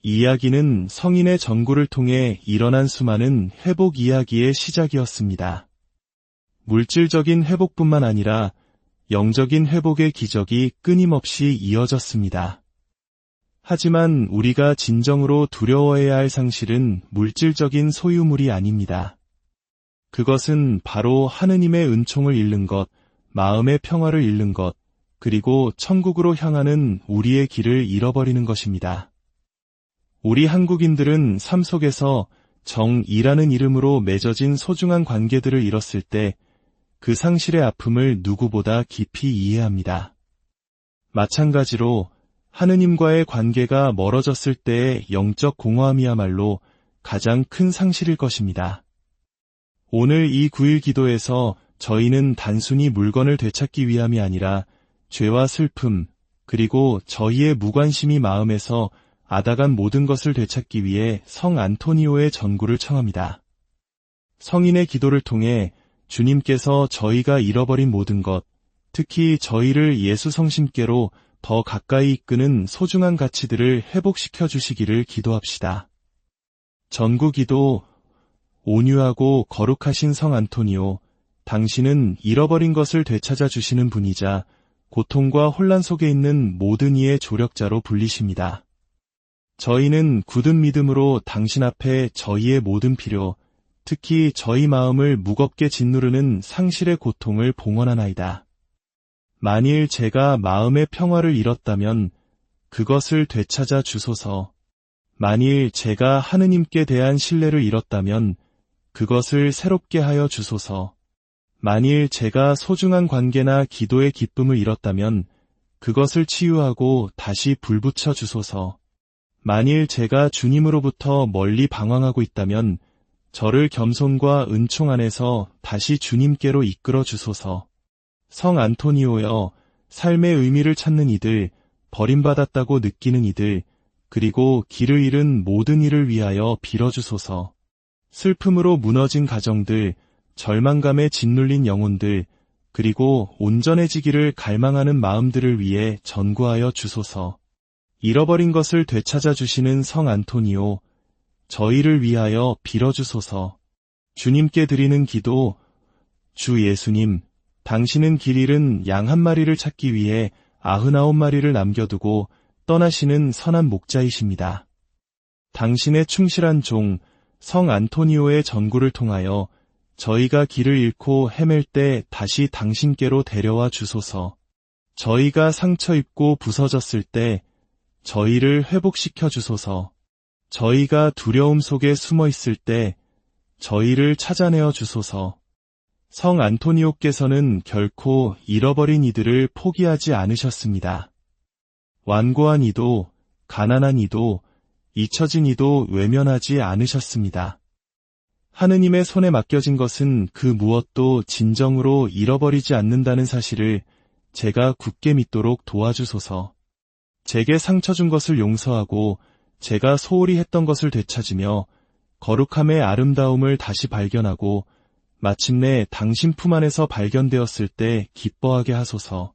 이 이야기는 성인의 전구를 통해 일어난 수많은 회복 이야기의 시작이었습니다. 물질적인 회복뿐만 아니라 영적인 회복의 기적이 끊임없이 이어졌습니다. 하지만 우리가 진정으로 두려워해야 할 상실은 물질적인 소유물이 아닙니다. 그것은 바로 하느님의 은총을 잃는 것, 마음의 평화를 잃는 것, 그리고 천국으로 향하는 우리의 길을 잃어버리는 것입니다. 우리 한국인들은 삶 속에서 정이라는 이름으로 맺어진 소중한 관계들을 잃었을 때 그 상실의 아픔을 누구보다 깊이 이해합니다. 마찬가지로 하느님과의 관계가 멀어졌을 때의 영적 공허함이야말로 가장 큰 상실일 것입니다. 오늘 이 9일 기도에서 저희는 단순히 물건을 되찾기 위함이 아니라 죄와 슬픔, 그리고 저희의 무관심이 마음에서 앗아간 모든 것을 되찾기 위해 성 안토니오의 전구를 청합니다. 성인의 기도를 통해 주님께서 저희가 잃어버린 모든 것, 특히 저희를 예수 성심께로 더 가까이 이끄는 소중한 가치들을 회복시켜 주시기를 기도합시다. 전구 기도. 온유하고 거룩하신 성 안토니오, 당신은 잃어버린 것을 되찾아 주시는 분이자 고통과 혼란 속에 있는 모든 이의 조력자로 불리십니다. 저희는 굳은 믿음으로 당신 앞에 저희의 모든 필요, 특히 저희 마음을 무겁게 짓누르는 상실의 고통을 봉헌하나이다. 만일 제가 마음의 평화를 잃었다면 그것을 되찾아 주소서. 만일 제가 하느님께 대한 신뢰를 잃었다면 그것을 새롭게 하여 주소서. 만일 제가 소중한 관계나 기도의 기쁨을 잃었다면 그것을 치유하고 다시 불붙여 주소서. 만일 제가 주님으로부터 멀리 방황하고 있다면 저를 겸손과 은총 안에서 다시 주님께로 이끌어 주소서. 성 안토니오여, 삶의 의미를 찾는 이들, 버림받았다고 느끼는 이들, 그리고 길을 잃은 모든 이를 위하여 빌어주소서. 슬픔으로 무너진 가정들, 절망감에 짓눌린 영혼들, 그리고 온전해지기를 갈망하는 마음들을 위해 전구하여 주소서. 잃어버린 것을 되찾아 주시는 성 안토니오, 저희를 위하여 빌어주소서. 주님께 드리는 기도. 주 예수님, 당신은 길 잃은 양 한 마리를 찾기 위해 99마리를 남겨두고 떠나시는 선한 목자이십니다. 당신의 충실한 종, 성 안토니오의 전구를 통하여 저희가 길을 잃고 헤맬 때 다시 당신께로 데려와 주소서. 저희가 상처 입고 부서졌을 때 저희를 회복시켜 주소서. 저희가 두려움 속에 숨어 있을 때 저희를 찾아내어 주소서. 성 안토니오께서는 결코 잃어버린 이들을 포기하지 않으셨습니다. 완고한 이도, 가난한 이도, 잊혀진 이도 외면하지 않으셨습니다. 하느님의 손에 맡겨진 것은 그 무엇도 진정으로 잃어버리지 않는다는 사실을 제가 굳게 믿도록 도와주소서. 제게 상처 준 것을 용서하고 제가 소홀히 했던 것을 되찾으며 거룩함의 아름다움을 다시 발견하고 마침내 당신 품 안에서 발견되었을 때 기뻐하게 하소서.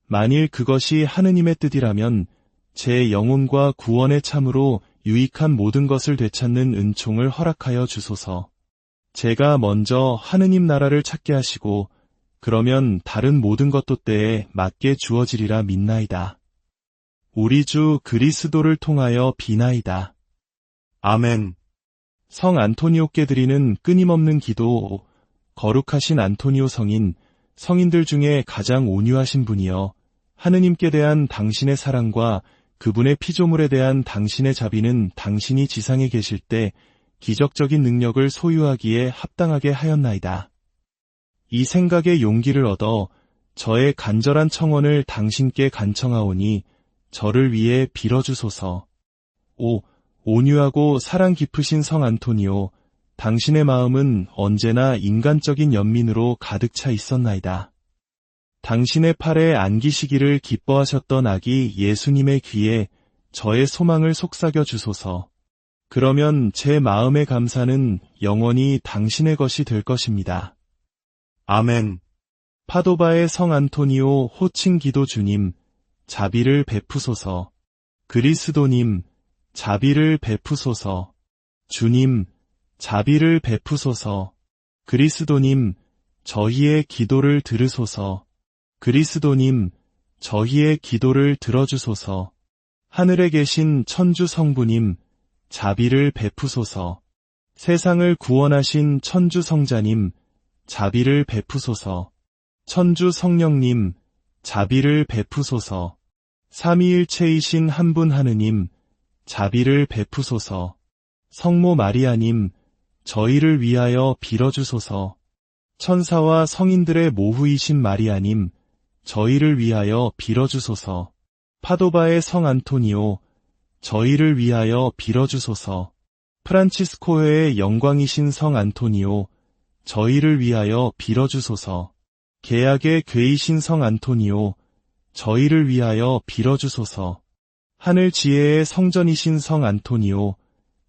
만일 그것이 하느님의 뜻이라면 제 영혼과 구원에 참으로 유익한 모든 것을 되찾는 은총을 허락하여 주소서. 제가 먼저 하느님 나라를 찾게 하시고 그러면 다른 모든 것도 때에 맞게 주어지리라 믿나이다. 우리 주 그리스도를 통하여 비나이다. 아멘. 성 안토니오께 드리는 끊임없는 기도. 거룩하신 안토니오 성인, 성인들 중에 가장 온유하신 분이여 하느님께 대한 당신의 사랑과 그분의 피조물에 대한 당신의 자비는 당신이 지상에 계실 때 기적적인 능력을 소유하기에 합당하게 하였나이다. 이 생각에 용기를 얻어 저의 간절한 청원을 당신께 간청하오니 저를 위해 빌어주소서. 온유하고 사랑 깊으신 성 안토니오, 당신의 마음은 언제나 인간적인 연민으로 가득 차 있었나이다. 당신의 팔에 안기시기를 기뻐하셨던 아기 예수님의 귀에 저의 소망을 속삭여 주소서. 그러면 제 마음의 감사는 영원히 당신의 것이 될 것입니다. 아멘. 파도바의 성 안토니오 호칭 기도 주님, 자비를 베푸소서. 그리스도님, 자비를 베푸소서. 주님, 자비를 베푸소서. 그리스도님, 저희의 기도를 들으소서. 그리스도님, 저희의 기도를 들어주소서. 하늘에 계신 천주 성부님, 자비를 베푸소서. 세상을 구원하신 천주 성자님, 자비를 베푸소서. 천주 성령님, 자비를 베푸소서. 삼위일체이신 한 분 하느님, 자비를 베푸소서. 성모 마리아님, 저희를 위하여 빌어주소서. 천사와 성인들의 모후이신 마리아님, 저희를 위하여 빌어주소서. 파도바의 성 안토니오, 저희를 위하여 빌어주소서. 프란치스코회의 영광이신 성 안토니오, 저희를 위하여 빌어주소서. 계약의 궤이신 성 안토니오, 저희를 위하여 빌어주소서. 하늘 지혜의 성전이신 성 안토니오,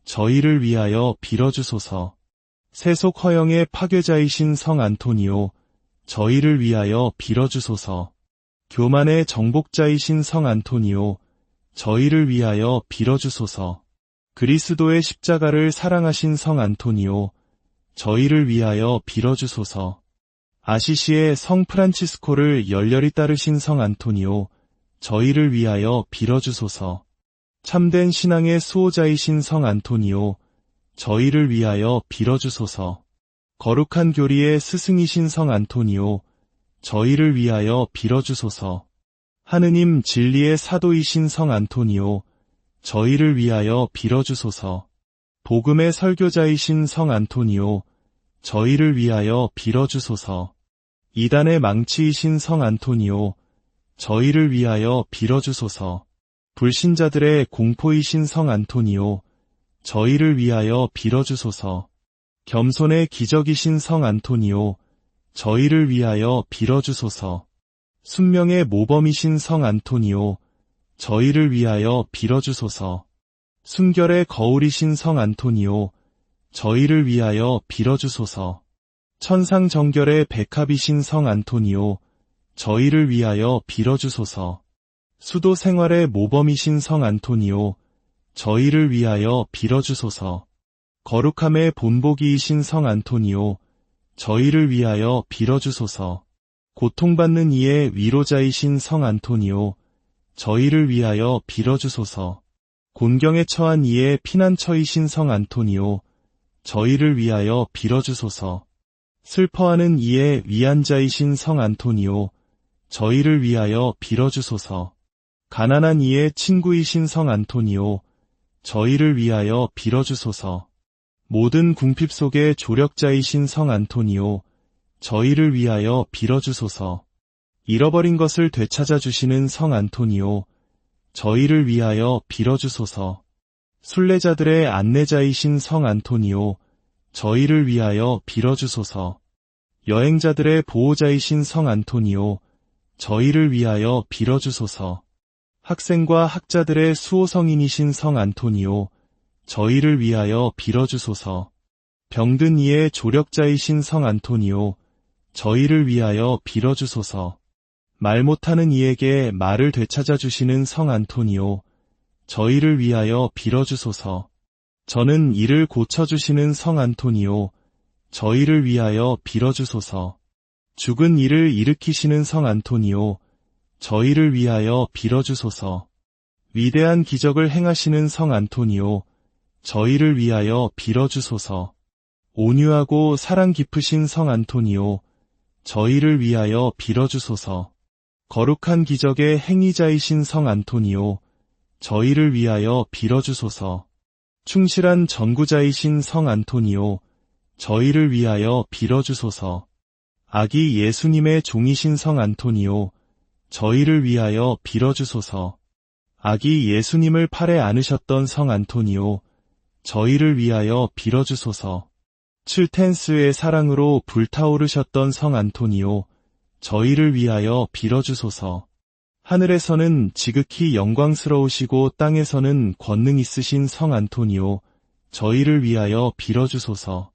저희를 위하여 빌어주소서. 세속 허영의 파괴자이신 성 안토니오, 저희를 위하여 빌어주소서. 교만의 정복자이신 성 안토니오, 저희를 위하여 빌어주소서. 그리스도의 십자가를 사랑하신 성 안토니오, 저희를 위하여 빌어주소서. 아시시의 성 프란치스코를 열렬히 따르신 성 안토니오, 저희를 위하여 빌어주소서. 참된 신앙의 수호자이신 성 안토니오, 저희를 위하여 빌어주소서. 거룩한 교리의 스승이신 성 안토니오, 저희를 위하여 빌어주소서. 하느님 진리의 사도이신 성 안토니오, 저희를 위하여 빌어주소서. 복음의 설교자이신 성 안토니오, 저희를 위하여 빌어주소서. 이단의 망치이신 성 안토니오, 저희를 위하여 빌어주소서. 불신자들의 공포이신 성 안토니오, 저희를 위하여 빌어주소서. 겸손의 기적이신 성 안토니오, 저희를 위하여 빌어주소서. 순명의 모범이신 성 안토니오, 저희를 위하여 빌어주소서. 순결의 거울이신 성 안토니오, 저희를 위하여 빌어주소서. 천상정결의 백합이신 성 안토니오, 저희를 위하여 빌어주소서. 수도 생활의 모범이신 성 안토니오, 저희를 위하여 빌어주소서. 거룩함의 본보기이신 성 안토니오, 저희를 위하여 빌어주소서. 고통받는 이의 위로자이신 성 안토니오, 저희를 위하여 빌어주소서. 곤경에 처한 이의 피난처이신 성 안토니오, 저희를 위하여 빌어주소서. 슬퍼하는 이의 위안자이신 성 안토니오, 저희를 위하여 빌어주소서. 가난한 이의 친구이신 성 안토니오, 저희를 위하여 빌어주소서. 모든 궁핍 속의 조력자이신 성 안토니오, 저희를 위하여 빌어주소서. 잃어버린 것을 되찾아 주시는 성 안토니오, 저희를 위하여 빌어주소서. 순례자들의 안내자이신 성 안토니오, 저희를 위하여 빌어주소서. 여행자들의 보호자이신 성 안토니오, 저희를 위하여 빌어주소서. 학생과 학자들의 수호성인이신 성 안토니오, 저희를 위하여 빌어주소서. 병든 이의 조력자이신 성 안토니오, 저희를 위하여 빌어주소서. 말 못하는 이에게 말을 되찾아 주시는 성 안토니오, 저희를 위하여 빌어주소서. 저는 이를 고쳐주시는 성 안토니오, 저희를 위하여 빌어주소서. 죽은 이를 일으키시는 성 안토니오, 저희를 위하여 빌어주소서. 위대한 기적을 행하시는 성 안토니오, 저희를 위하여 빌어주소서. 온유하고 사랑 깊으신 성 안토니오, 저희를 위하여 빌어주소서. 거룩한 기적의 행위자이신 성 안토니오, 저희를 위하여 빌어주소서. 충실한 전구자이신 성 안토니오, 저희를 위하여 빌어주소서. 아기 예수님의 종이신 성 안토니오, 저희를 위하여 빌어주소서. 아기 예수님을 팔에 안으셨던 성 안토니오, 저희를 위하여 빌어주소서. 칠텐스의 사랑으로 불타오르셨던 성 안토니오, 저희를 위하여 빌어주소서. 하늘에서는 지극히 영광스러우시고 땅에서는 권능 있으신 성 안토니오, 저희를 위하여 빌어주소서.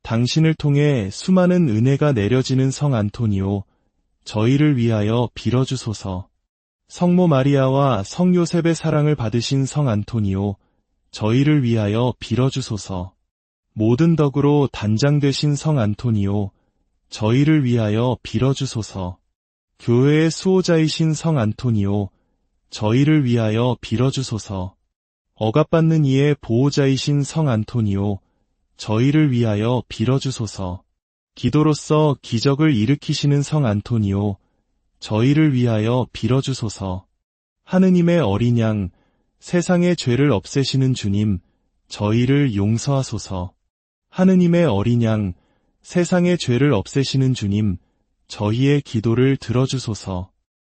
당신을 통해 수많은 은혜가 내려지는 성 안토니오, 저희를 위하여 빌어주소서. 성모 마리아와 성 요셉의 사랑을 받으신 성 안토니오, 저희를 위하여 빌어주소서. 모든 덕으로 단장되신 성 안토니오, 저희를 위하여 빌어주소서. 교회의 수호자이신 성 안토니오, 저희를 위하여 빌어주소서. 억압받는 이의 보호자이신 성 안토니오, 저희를 위하여 빌어주소서. 기도로서 기적을 일으키시는 성 안토니오, 저희를 위하여 빌어주소서. 하느님의 어린 양, 세상의 죄를 없애시는 주님, 저희를 용서하소서. 하느님의 어린 양, 세상의 죄를 없애시는 주님, 저희의 기도를 들어주소서.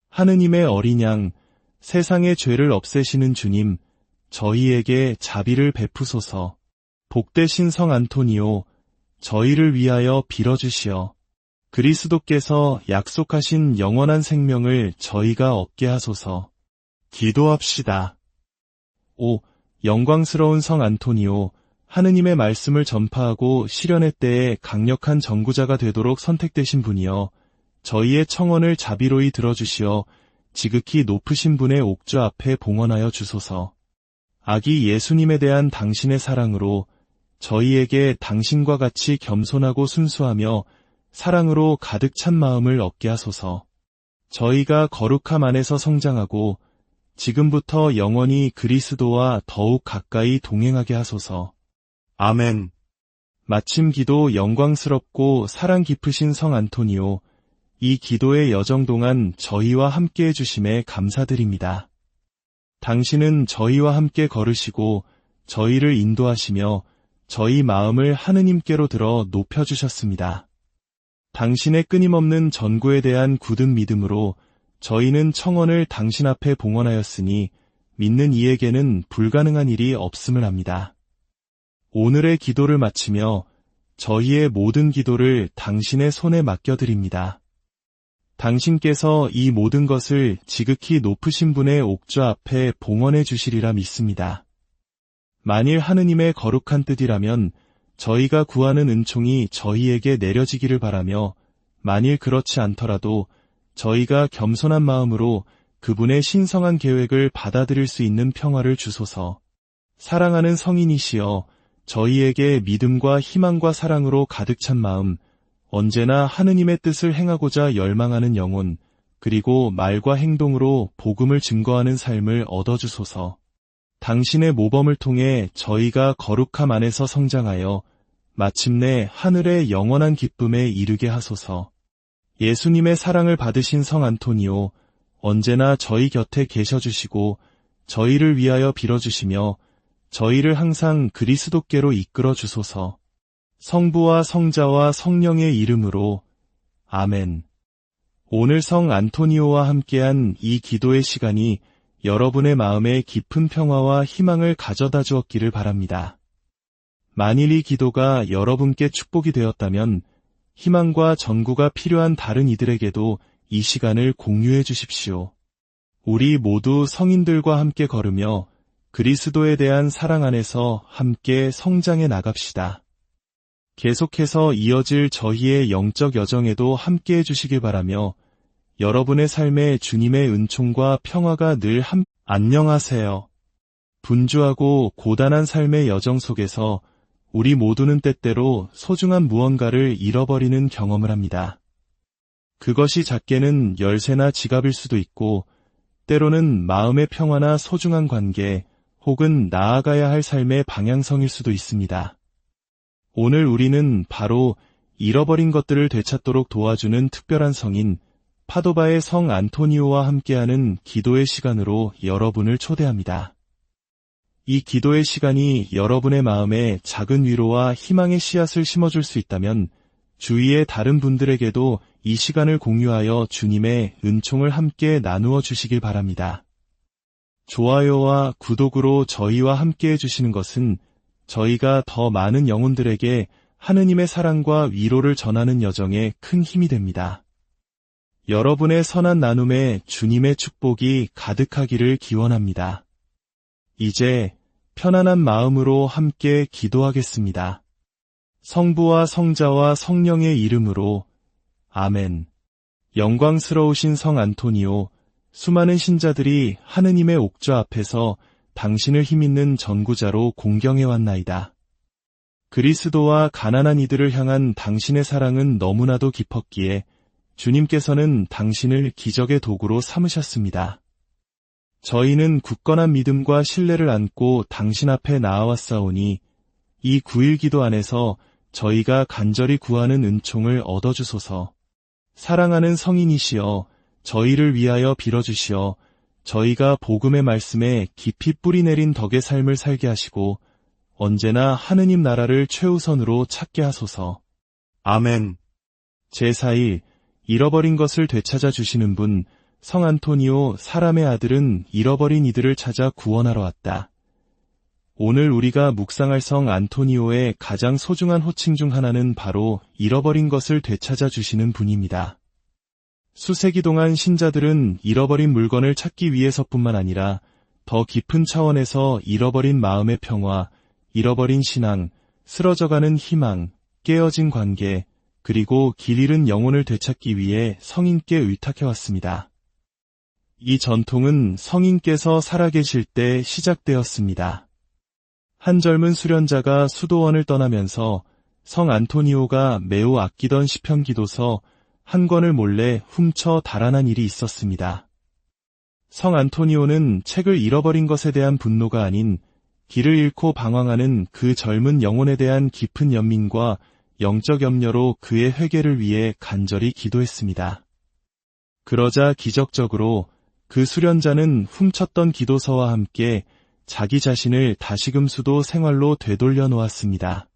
하느님의 어린 양, 세상의 죄를 없애시는 주님, 저희에게 자비를 베푸소서. 복되신 성 안토니오, 저희를 위하여 빌어주시어. 그리스도께서 약속하신 영원한 생명을 저희가 얻게 하소서. 기도합시다. 오, 영광스러운 성 안토니오, 하느님의 말씀을 전파하고 실현의 때에 강력한 전구자가 되도록 선택되신 분이여, 저희의 청원을 자비로이 들어주시어 지극히 높으신 분의 옥좌 앞에 봉헌하여 주소서. 아기 예수님에 대한 당신의 사랑으로 저희에게 당신과 같이 겸손하고 순수하며 사랑으로 가득 찬 마음을 얻게 하소서. 저희가 거룩함 안에서 성장하고 지금부터 영원히 그리스도와 더욱 가까이 동행하게 하소서. 아멘. 마침 기도 영광스럽고 사랑 깊으신 성 안토니오, 이 기도의 여정 동안 저희와 함께 해주심에 감사드립니다. 당신은 저희와 함께 걸으시고 저희를 인도하시며 저희 마음을 하느님께로 들어 높여주셨습니다. 당신의 끊임없는 전구에 대한 굳은 믿음으로 저희는 청원을 당신 앞에 봉헌하였으니 믿는 이에게는 불가능한 일이 없음을 압니다. 오늘의 기도를 마치며 저희의 모든 기도를 당신의 손에 맡겨드립니다. 당신께서 이 모든 것을 지극히 높으신 분의 옥좌 앞에 봉헌해 주시리라 믿습니다. 만일 하느님의 거룩한 뜻이라면 저희가 구하는 은총이 저희에게 내려지기를 바라며, 만일 그렇지 않더라도 저희가 겸손한 마음으로 그분의 신성한 계획을 받아들일 수 있는 평화를 주소서. 사랑하는 성인이시여, 저희에게 믿음과 희망과 사랑으로 가득 찬 마음, 언제나 하느님의 뜻을 행하고자 열망하는 영혼, 그리고 말과 행동으로 복음을 증거하는 삶을 얻어주소서. 당신의 모범을 통해 저희가 거룩함 안에서 성장하여 마침내 하늘의 영원한 기쁨에 이르게 하소서. 예수님의 사랑을 받으신 성 안토니오, 언제나 저희 곁에 계셔주시고 저희를 위하여 빌어주시며 저희를 항상 그리스도께로 이끌어 주소서. 성부와 성자와 성령의 이름으로 아멘. 오늘 성 안토니오와 함께한 이 기도의 시간이 여러분의 마음에 깊은 평화와 희망을 가져다 주었기를 바랍니다. 만일 이 기도가 여러분께 축복이 되었다면 희망과 전구가 필요한 다른 이들에게도 이 시간을 공유해 주십시오. 우리 모두 성인들과 함께 걸으며 그리스도에 대한 사랑 안에서 함께 성장해 나갑시다. 계속해서 이어질 저희의 영적 여정에도 함께 해주시길 바라며 여러분의 삶에 주님의 은총과 평화가 늘 안녕하세요. 분주하고 고단한 삶의 여정 속에서 우리 모두는 때때로 소중한 무언가를 잃어버리는 경험을 합니다. 그것이 작게는 열쇠나 지갑일 수도 있고 때로는 마음의 평화나 소중한 관계 혹은 나아가야 할 삶의 방향성일 수도 있습니다. 오늘 우리는 바로 잃어버린 것들을 되찾도록 도와주는 특별한 성인 파도바의 성 안토니오와 함께하는 기도의 시간으로 여러분을 초대합니다. 이 기도의 시간이 여러분의 마음에 작은 위로와 희망의 씨앗을 심어줄 수 있다면 주위의 다른 분들에게도 이 시간을 공유하여 주님의 은총을 함께 나누어 주시길 바랍니다. 좋아요와 구독으로 저희와 함께 해주시는 것은 저희가 더 많은 영혼들에게 하느님의 사랑과 위로를 전하는 여정에 큰 힘이 됩니다. 여러분의 선한 나눔에 주님의 축복이 가득하기를 기원합니다. 이제 편안한 마음으로 함께 기도하겠습니다. 성부와 성자와 성령의 이름으로 아멘. 영광스러우신 성 안토니오, 수많은 신자들이 하느님의 옥좌 앞에서 당신을 힘있는 전구자로 공경해왔나이다. 그리스도와 가난한 이들을 향한 당신의 사랑은 너무나도 깊었기에 주님께서는 당신을 기적의 도구로 삼으셨습니다. 저희는 굳건한 믿음과 신뢰를 안고 당신 앞에 나아왔사오니 이 9일 기도 안에서 저희가 간절히 구하는 은총을 얻어주소서. 사랑하는 성인이시여 저희를 위하여 빌어주시어 저희가 복음의 말씀에 깊이 뿌리내린 덕의 삶을 살게 하시고 언제나 하느님 나라를 최우선으로 찾게 하소서. 아멘. 제4일 잃어버린 것을 되찾아 주시는 분 성 안토니오 사람의 아들은 잃어버린 이들을 찾아 구원하러 왔다. 오늘 우리가 묵상할 성 안토니오의 가장 소중한 호칭 중 하나는 바로 잃어버린 것을 되찾아 주시는 분입니다. 수세기 동안 신자들은 잃어버린 물건을 찾기 위해서뿐만 아니라 더 깊은 차원에서 잃어버린 마음의 평화, 잃어버린 신앙, 쓰러져가는 희망, 깨어진 관계, 그리고 길 잃은 영혼을 되찾기 위해 성인께 의탁해왔습니다. 이 전통은 성인께서 살아계실 때 시작되었습니다. 한 젊은 수련자가 수도원을 떠나면서 성 안토니오가 매우 아끼던 시편 기도서 한 권을 몰래 훔쳐 달아난 일이 있었습니다. 성 안토니오는 책을 잃어버린 것에 대한 분노가 아닌 길을 잃고 방황하는 그 젊은 영혼에 대한 깊은 연민과 영적 염려로 그의 회개를 위해 간절히 기도했습니다. 그러자 기적적으로 그 수련자는 훔쳤던 기도서와 함께 자기 자신을 다시금 수도 생활로 되돌려 놓았습니다.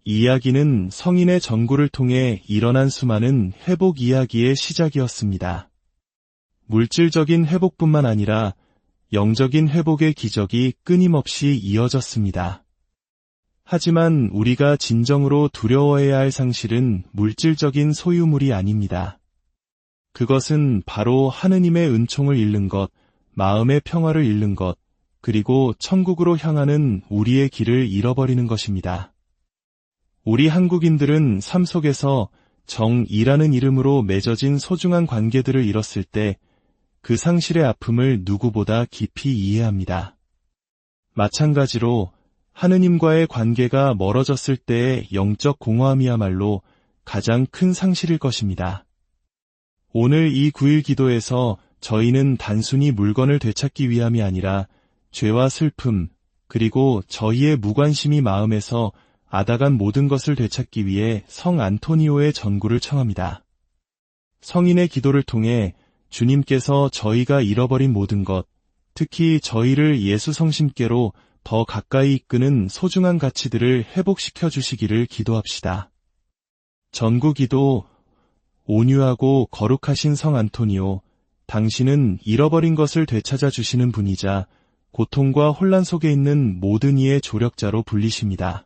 이 이야기는 성인의 전구를 통해 일어난 수많은 회복 이야기의 시작이었습니다. 물질적인 회복뿐만 아니라 영적인 회복의 기적이 끊임없이 이어졌습니다. 하지만 우리가 진정으로 두려워해야 할 상실은 물질적인 소유물이 아닙니다. 그것은 바로 하느님의 은총을 잃는 것, 마음의 평화를 잃는 것, 그리고 천국으로 향하는 우리의 길을 잃어버리는 것입니다. 우리 한국인들은 삶 속에서 정이라는 이름으로 맺어진 소중한 관계들을 잃었을 때 그 상실의 아픔을 누구보다 깊이 이해합니다. 마찬가지로 하느님과의 관계가 멀어졌을 때의 영적 공허함이야말로 가장 큰 상실일 것입니다. 오늘 이 9일 기도에서 저희는 단순히 물건을 되찾기 위함이 아니라 죄와 슬픔, 그리고 저희의 무관심이 마음에서 앗아간 모든 것을 되찾기 위해 성 안토니오의 전구를 청합니다. 성인의 기도를 통해 주님께서 저희가 잃어버린 모든 것, 특히 저희를 예수 성심께로 더 가까이 이끄는 소중한 가치들을 회복시켜 주시기를 기도합시다. 전구 기도, 온유하고 거룩하신 성 안토니오, 당신은 잃어버린 것을 되찾아 주시는 분이자 고통과 혼란 속에 있는 모든 이의 조력자로 불리십니다.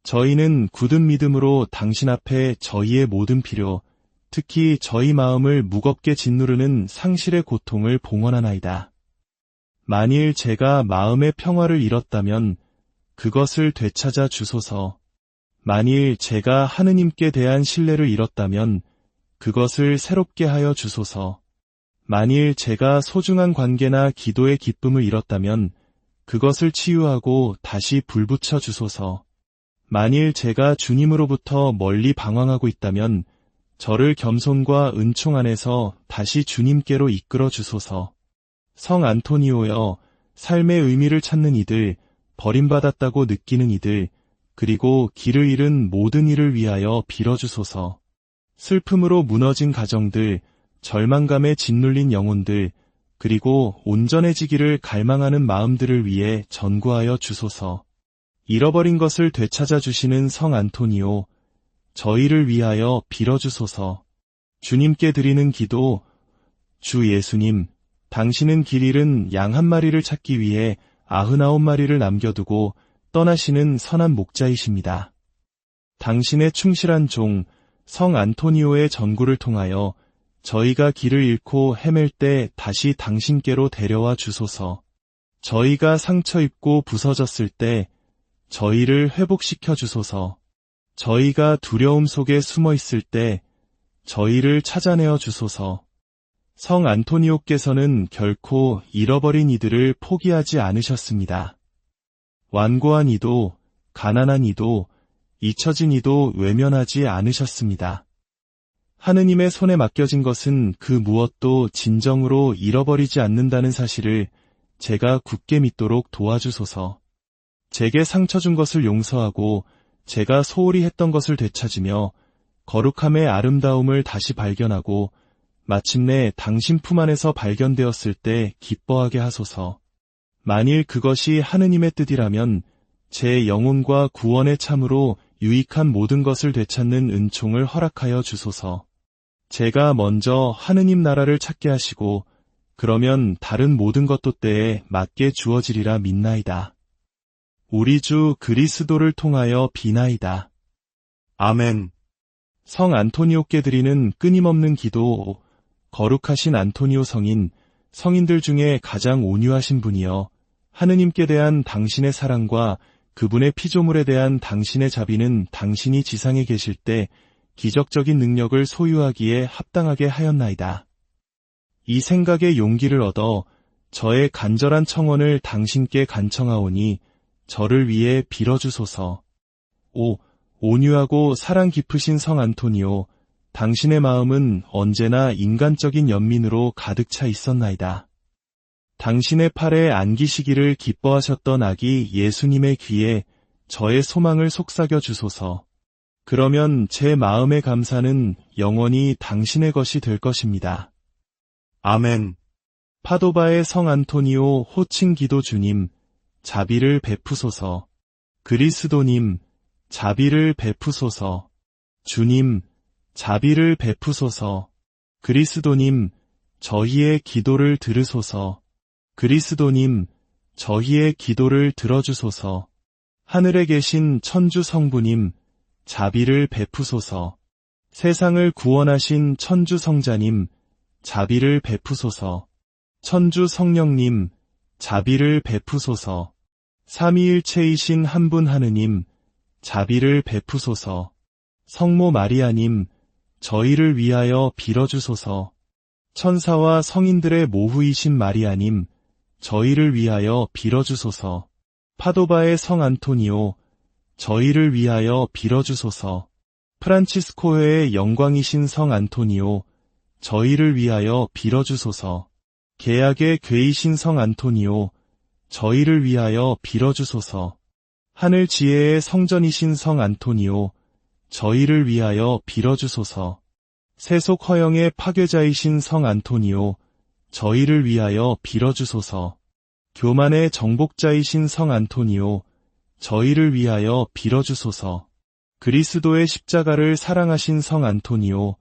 저희는 굳은 믿음으로 당신 앞에 저희의 모든 필요, 특히 저희 마음을 무겁게 짓누르는 상실의 고통을 봉헌하나이다. 만일 제가 마음의 평화를 잃었다면 그것을 되찾아 주소서. 만일 제가 하느님께 대한 신뢰를 잃었다면 그것을 새롭게 하여 주소서. 만일 제가 소중한 관계나 기도의 기쁨을 잃었다면 그것을 치유하고 다시 불붙여 주소서. 만일 제가 주님으로부터 멀리 방황하고 있다면 저를 겸손과 은총 안에서 다시 주님께로 이끌어 주소서. 성 안토니오여, 삶의 의미를 찾는 이들, 버림받았다고 느끼는 이들, 그리고 길을 잃은 모든 이를 위하여 빌어주소서. 슬픔으로 무너진 가정들, 절망감에 짓눌린 영혼들, 그리고 온전해지기를 갈망하는 마음들을 위해 전구하여 주소서. 잃어버린 것을 되찾아 주시는 성 안토니오, 저희를 위하여 빌어주소서. 주님께 드리는 기도. 주 예수님, 당신은 길 잃은 양 한 마리를 찾기 위해 99마리를 남겨두고 떠나시는 선한 목자이십니다. 당신의 충실한 종, 성 안토니오의 전구를 통하여 저희가 길을 잃고 헤맬 때 다시 당신께로 데려와 주소서. 저희가 상처 입고 부서졌을 때 저희를 회복시켜 주소서. 저희가 두려움 속에 숨어 있을 때 저희를 찾아내어 주소서. 성 안토니오께서는 결코 잃어버린 이들을 포기하지 않으셨습니다. 완고한 이도, 가난한 이도, 잊혀진 이도 외면하지 않으셨습니다. 하느님의 손에 맡겨진 것은 그 무엇도 진정으로 잃어버리지 않는다는 사실을 제가 굳게 믿도록 도와주소서. 제게 상처 준 것을 용서하고 제가 소홀히 했던 것을 되찾으며 거룩함의 아름다움을 다시 발견하고 마침내 당신 품 안에서 발견되었을 때 기뻐하게 하소서. 만일 그것이 하느님의 뜻이라면 제 영혼과 구원에 참으로 유익한 모든 것을 되찾는 은총을 허락하여 주소서. 제가 먼저 하느님 나라를 찾게 하시고 그러면 다른 모든 것도 때에 맞게 주어지리라 믿나이다. 우리 주 그리스도를 통하여 비나이다. 아멘. 성 안토니오께 드리는 끊임없는 기도. 거룩하신 안토니오 성인, 성인들 중에 가장 온유하신 분이여, 하느님께 대한 당신의 사랑과 그분의 피조물에 대한 당신의 자비는 당신이 지상에 계실 때 기적적인 능력을 소유하기에 합당하게 하였나이다. 이 생각에 용기를 얻어 저의 간절한 청원을 당신께 간청하오니 저를 위해 빌어주소서. 온유하고 사랑 깊으신 성 안토니오, 당신의 마음은 언제나 인간적인 연민으로 가득 차 있었나이다. 당신의 팔에 안기시기를 기뻐하셨던 아기 예수님의 귀에 저의 소망을 속삭여 주소서. 그러면 제 마음의 감사는 영원히 당신의 것이 될 것입니다. 아멘. 파도바의 성 안토니오 호칭 기도. 주님, 자비를 베푸소서. 그리스도님, 자비를 베푸소서. 주님, 자비를 베푸소서. 그리스도님, 저희의 기도를 들으소서. 그리스도님, 저희의 기도를 들어주소서. 하늘에 계신 천주 성부님, 자비를 베푸소서. 세상을 구원하신 천주 성자님, 자비를 베푸소서. 천주 성령님, 자비를 베푸소서. 삼위일체이신 한 분 하느님, 자비를 베푸소서. 성모 마리아님, 저희를 위하여 빌어주소서. 천사와 성인들의 모후이신 마리아님, 저희를 위하여 빌어주소서. 파도바의 성 안토니오, 저희를 위하여 빌어주소서. 프란치스코회의 영광이신 성 안토니오, 저희를 위하여 빌어주소서. 계약의 궤이신 성 안토니오, 저희를 위하여 빌어주소서. 하늘 지혜의 성전이신 성 안토니오, 저희를 위하여 빌어주소서. 세속 허영의 파괴자이신 성 안토니오, 저희를 위하여 빌어주소서. 교만의 정복자이신 성 안토니오, 저희를 위하여 빌어주소서. 그리스도의 십자가를 사랑하신 성 안토니오,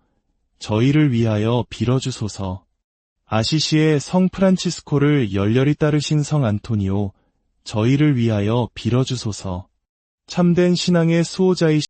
저희를 위하여 빌어주소서. 아시시의 성 프란치스코를 열렬히 따르신 성 안토니오, 저희를 위하여 빌어주소서. 참된 신앙의 수호자이신